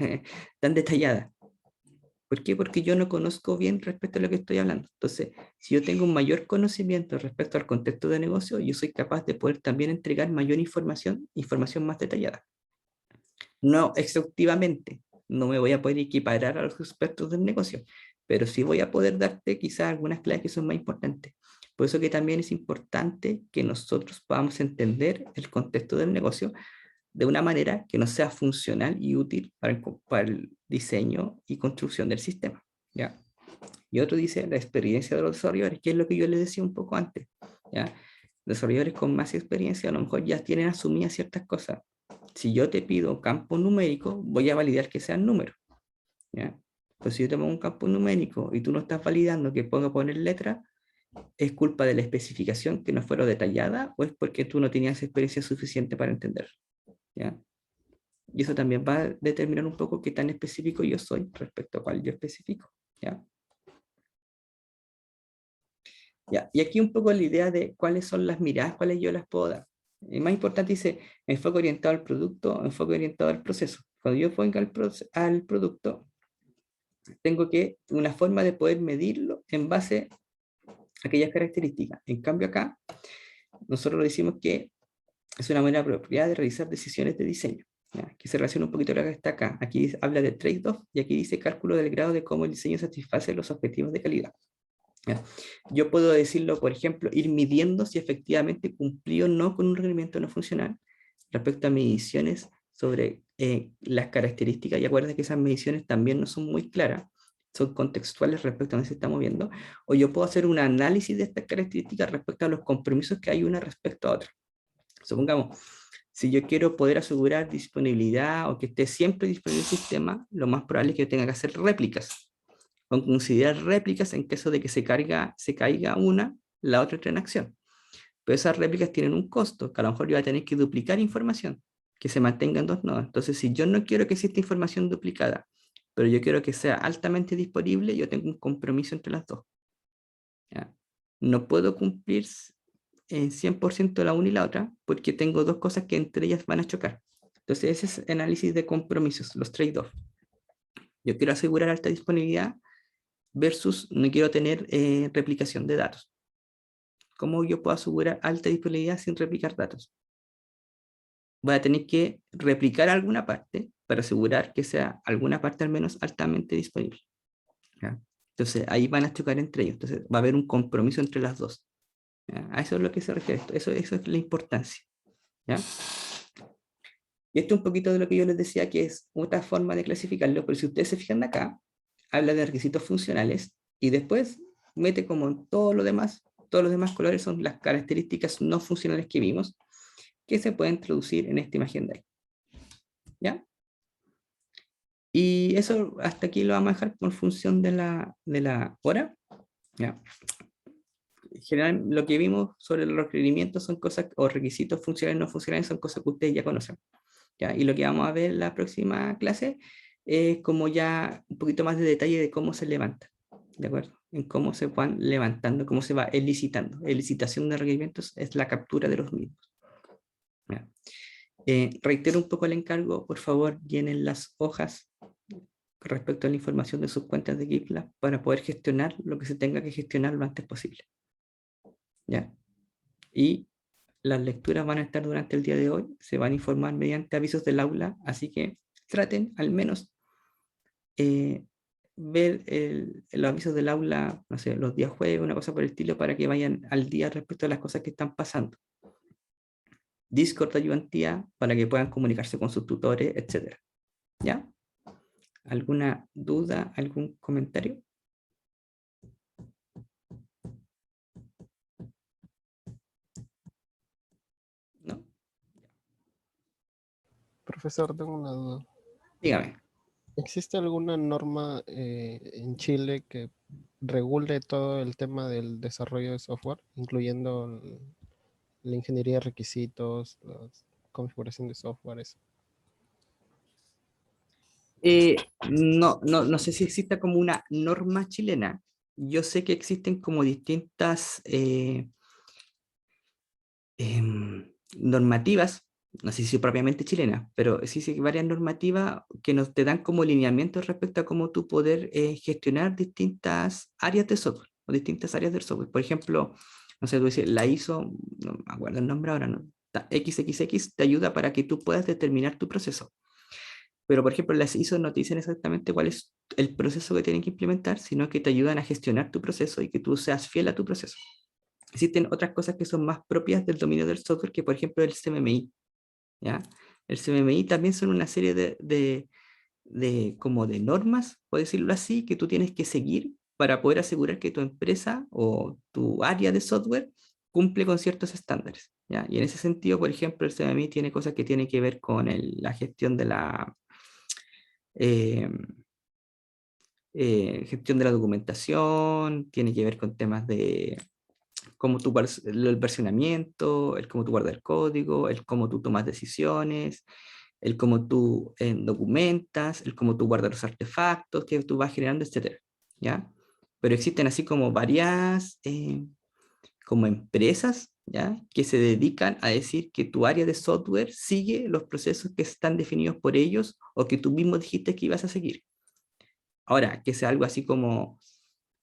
tan detallada. ¿Por qué? Porque yo no conozco bien respecto a lo que estoy hablando. Entonces, si yo tengo un mayor conocimiento respecto al contexto de negocio, yo soy capaz de poder también entregar mayor información más detallada. No exhaustivamente, no me voy a poder equiparar a los expertos del negocio, pero sí voy a poder darte quizás algunas claves que son más importantes. Por eso que también es importante que nosotros podamos entender el contexto del negocio de una manera que nos sea funcional y útil para el diseño y construcción del sistema, ¿ya? Y otro dice la experiencia de los desarrolladores, que es lo que yo les decía un poco antes, ¿ya? Desarrolladores con más experiencia a lo mejor ya tienen asumidas ciertas cosas. Si yo te pido campo numérico, voy a validar que sean números, ¿ya? Pues si yo te pongo un campo numérico y tú no estás validando que puedo poner letra, ¿es culpa de la especificación que no fue lo detallada o es porque tú no tenías experiencia suficiente para entender? ¿Ya? Y eso también va a determinar un poco qué tan específico yo soy respecto a cuál yo especifico. ¿Ya? ¿Ya? Y aquí un poco la idea de cuáles son las miradas, cuáles yo las puedo dar. El más importante dice enfoque orientado al producto, enfoque orientado al proceso. Cuando yo ponga al producto, tengo que una forma de poder medirlo en base a aquellas características. En cambio acá, nosotros decimos que es una manera apropiada de realizar decisiones de diseño. ¿Ya? Que se relaciona un poquito con lo que está acá. Aquí habla de trade-off y aquí dice cálculo del grado de cómo el diseño satisface los objetivos de calidad. ¿Ya? Yo puedo decirlo, por ejemplo, ir midiendo si efectivamente cumplí o no con un requerimiento no funcional respecto a mediciones sobre las características. Y acuérdate que esas mediciones también no son muy claras, son contextuales respecto a dónde se está moviendo. O yo puedo hacer un análisis de estas características respecto a los compromisos que hay una respecto a otra. Supongamos, si yo quiero poder asegurar disponibilidad o que esté siempre disponible el sistema, lo más probable es que yo tenga que hacer réplicas. Con considerar réplicas en caso de que se caiga una, la otra entra en acción. pero esas réplicas tienen un costo, que a lo mejor yo voy a tener que duplicar información, que se mantenga en dos nodos. Entonces, si yo no quiero que exista información duplicada, pero yo quiero que sea altamente disponible, yo tengo un compromiso entre las dos. ¿Ya? No puedo cumplir en 100% la una y la otra, porque tengo dos cosas que entre ellas van a chocar. Entonces, ese es análisis de compromisos, los trade-offs. Yo quiero asegurar alta disponibilidad versus no quiero tener replicación de datos. ¿Cómo yo puedo asegurar alta disponibilidad sin replicar datos? Voy a tener que replicar alguna parte para asegurar que sea alguna parte al menos altamente disponible. ¿Ya? Entonces ahí van a chocar entre ellos. Entonces va a haber un compromiso entre las dos. ¿Ya? A eso es lo que se refiere esto. Eso es la importancia. ¿Ya? Y esto es un poquito de lo que yo les decía, que es otra forma de clasificarlo, pero si ustedes se fijan acá, habla de requisitos funcionales y después mete como en todo lo demás, todos los demás colores son las características no funcionales que vimos, que se pueden traducir en esta imagen de ahí. ¿Ya? Y eso hasta aquí lo vamos a dejar por función de la hora. ¿Ya? En general, lo que vimos sobre los requerimientos son cosas, o requisitos funcionales no funcionales son cosas que ustedes ya conocen. ¿Ya? Y lo que vamos a ver en la próxima clase es como ya un poquito más de detalle de cómo se levanta, ¿de acuerdo? En cómo se van levantando, cómo se va elicitando. Elicitación de requerimientos es la captura de los mismos. ¿Ya? Reitero un poco el encargo, por favor, llenen las hojas respecto a la información de sus cuentas de GitLab para poder gestionar lo que se tenga que gestionar lo antes posible. ¿Ya? Y las lecturas van a estar durante el día de hoy, se van a informar mediante avisos del aula, así que traten al menos ver los avisos del aula, no sé, los días jueves, una cosa por el estilo, para que vayan al día respecto a las cosas que están pasando. Discord ayudantía para que puedan comunicarse con sus tutores, etc. ¿Ya? ¿Alguna duda, algún comentario? ¿No? Profesor, tengo una duda. Dígame. ¿Existe alguna norma en Chile que regule todo el tema del desarrollo de software, incluyendo la ingeniería de requisitos, la configuración de software? Eso? No sé si exista como una norma chilena. Yo sé que existen como distintas normativas, no sé si propiamente chilenas, pero sí sé que varias normativas que nos te dan como lineamientos respecto a cómo tú poder gestionar distintas áreas de software o distintas áreas del software. Por ejemplo, no sé, tú dices, la ISO, no me acuerdo el nombre ahora, ¿no? XXX te ayuda para que tú puedas determinar tu proceso. Pero, por ejemplo, las ISO no te dicen exactamente cuál es el proceso que tienen que implementar, sino que te ayudan a gestionar tu proceso y que tú seas fiel a tu proceso. Existen otras cosas que son más propias del dominio del software, que por ejemplo el CMMI. ¿Ya? El CMMI también son una serie como de normas, por decirlo así, que tú tienes que seguir para poder asegurar que tu empresa o tu área de software cumple con ciertos estándares. ¿Ya? Y en ese sentido, por ejemplo, el CMMI tiene cosas que tienen que ver con la gestión de la eh, gestión de la documentación, tiene que ver con temas de cómo tú el versionamiento, el cómo tú guardas el código, el cómo tú tomas decisiones, el cómo tú documentas, el cómo tú guardas los artefactos que tú vas generando, etcétera, ¿ya? Pero existen así como varias como empresas, ¿ya? Que se dedican a decir que tu área de software sigue los procesos que están definidos por ellos o que tú mismo dijiste que ibas a seguir. Ahora, que sea algo así como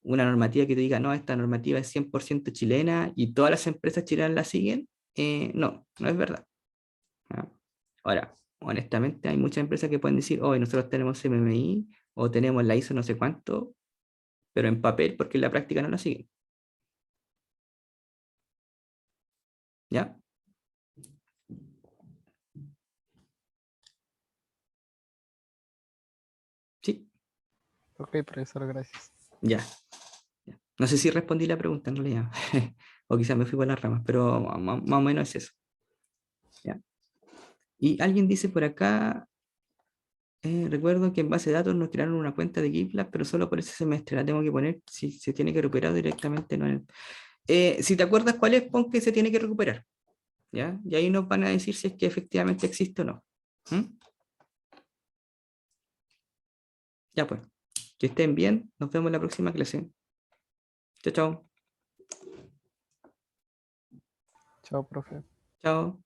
una normativa que te diga, no, esta normativa es 100% chilena y todas las empresas chilenas la siguen, no es verdad. ¿Ya? Ahora, honestamente, hay muchas empresas que pueden decir, hoy nosotros tenemos MMI o tenemos la ISO no sé cuánto, pero en papel porque en la práctica no la siguen. ¿Ya? Sí, Ok, profesor, gracias. ya. No sé si respondí la pregunta en realidad, o quizás me fui por las ramas, pero más o menos es eso. ¿Ya? Y alguien dice por acá, recuerdo que en base de datos nos crearon una cuenta de GitLab, pero solo por ese semestre. La tengo que poner si se tiene que recuperar directamente. No Si te acuerdas cuál es, pon que se tiene que recuperar, ¿ya? Y ahí nos van a decir si es que efectivamente existe o no. ¿Mm? Ya pues, que estén bien, nos vemos en la próxima clase. Chao, chao. Chao, profe. Chao.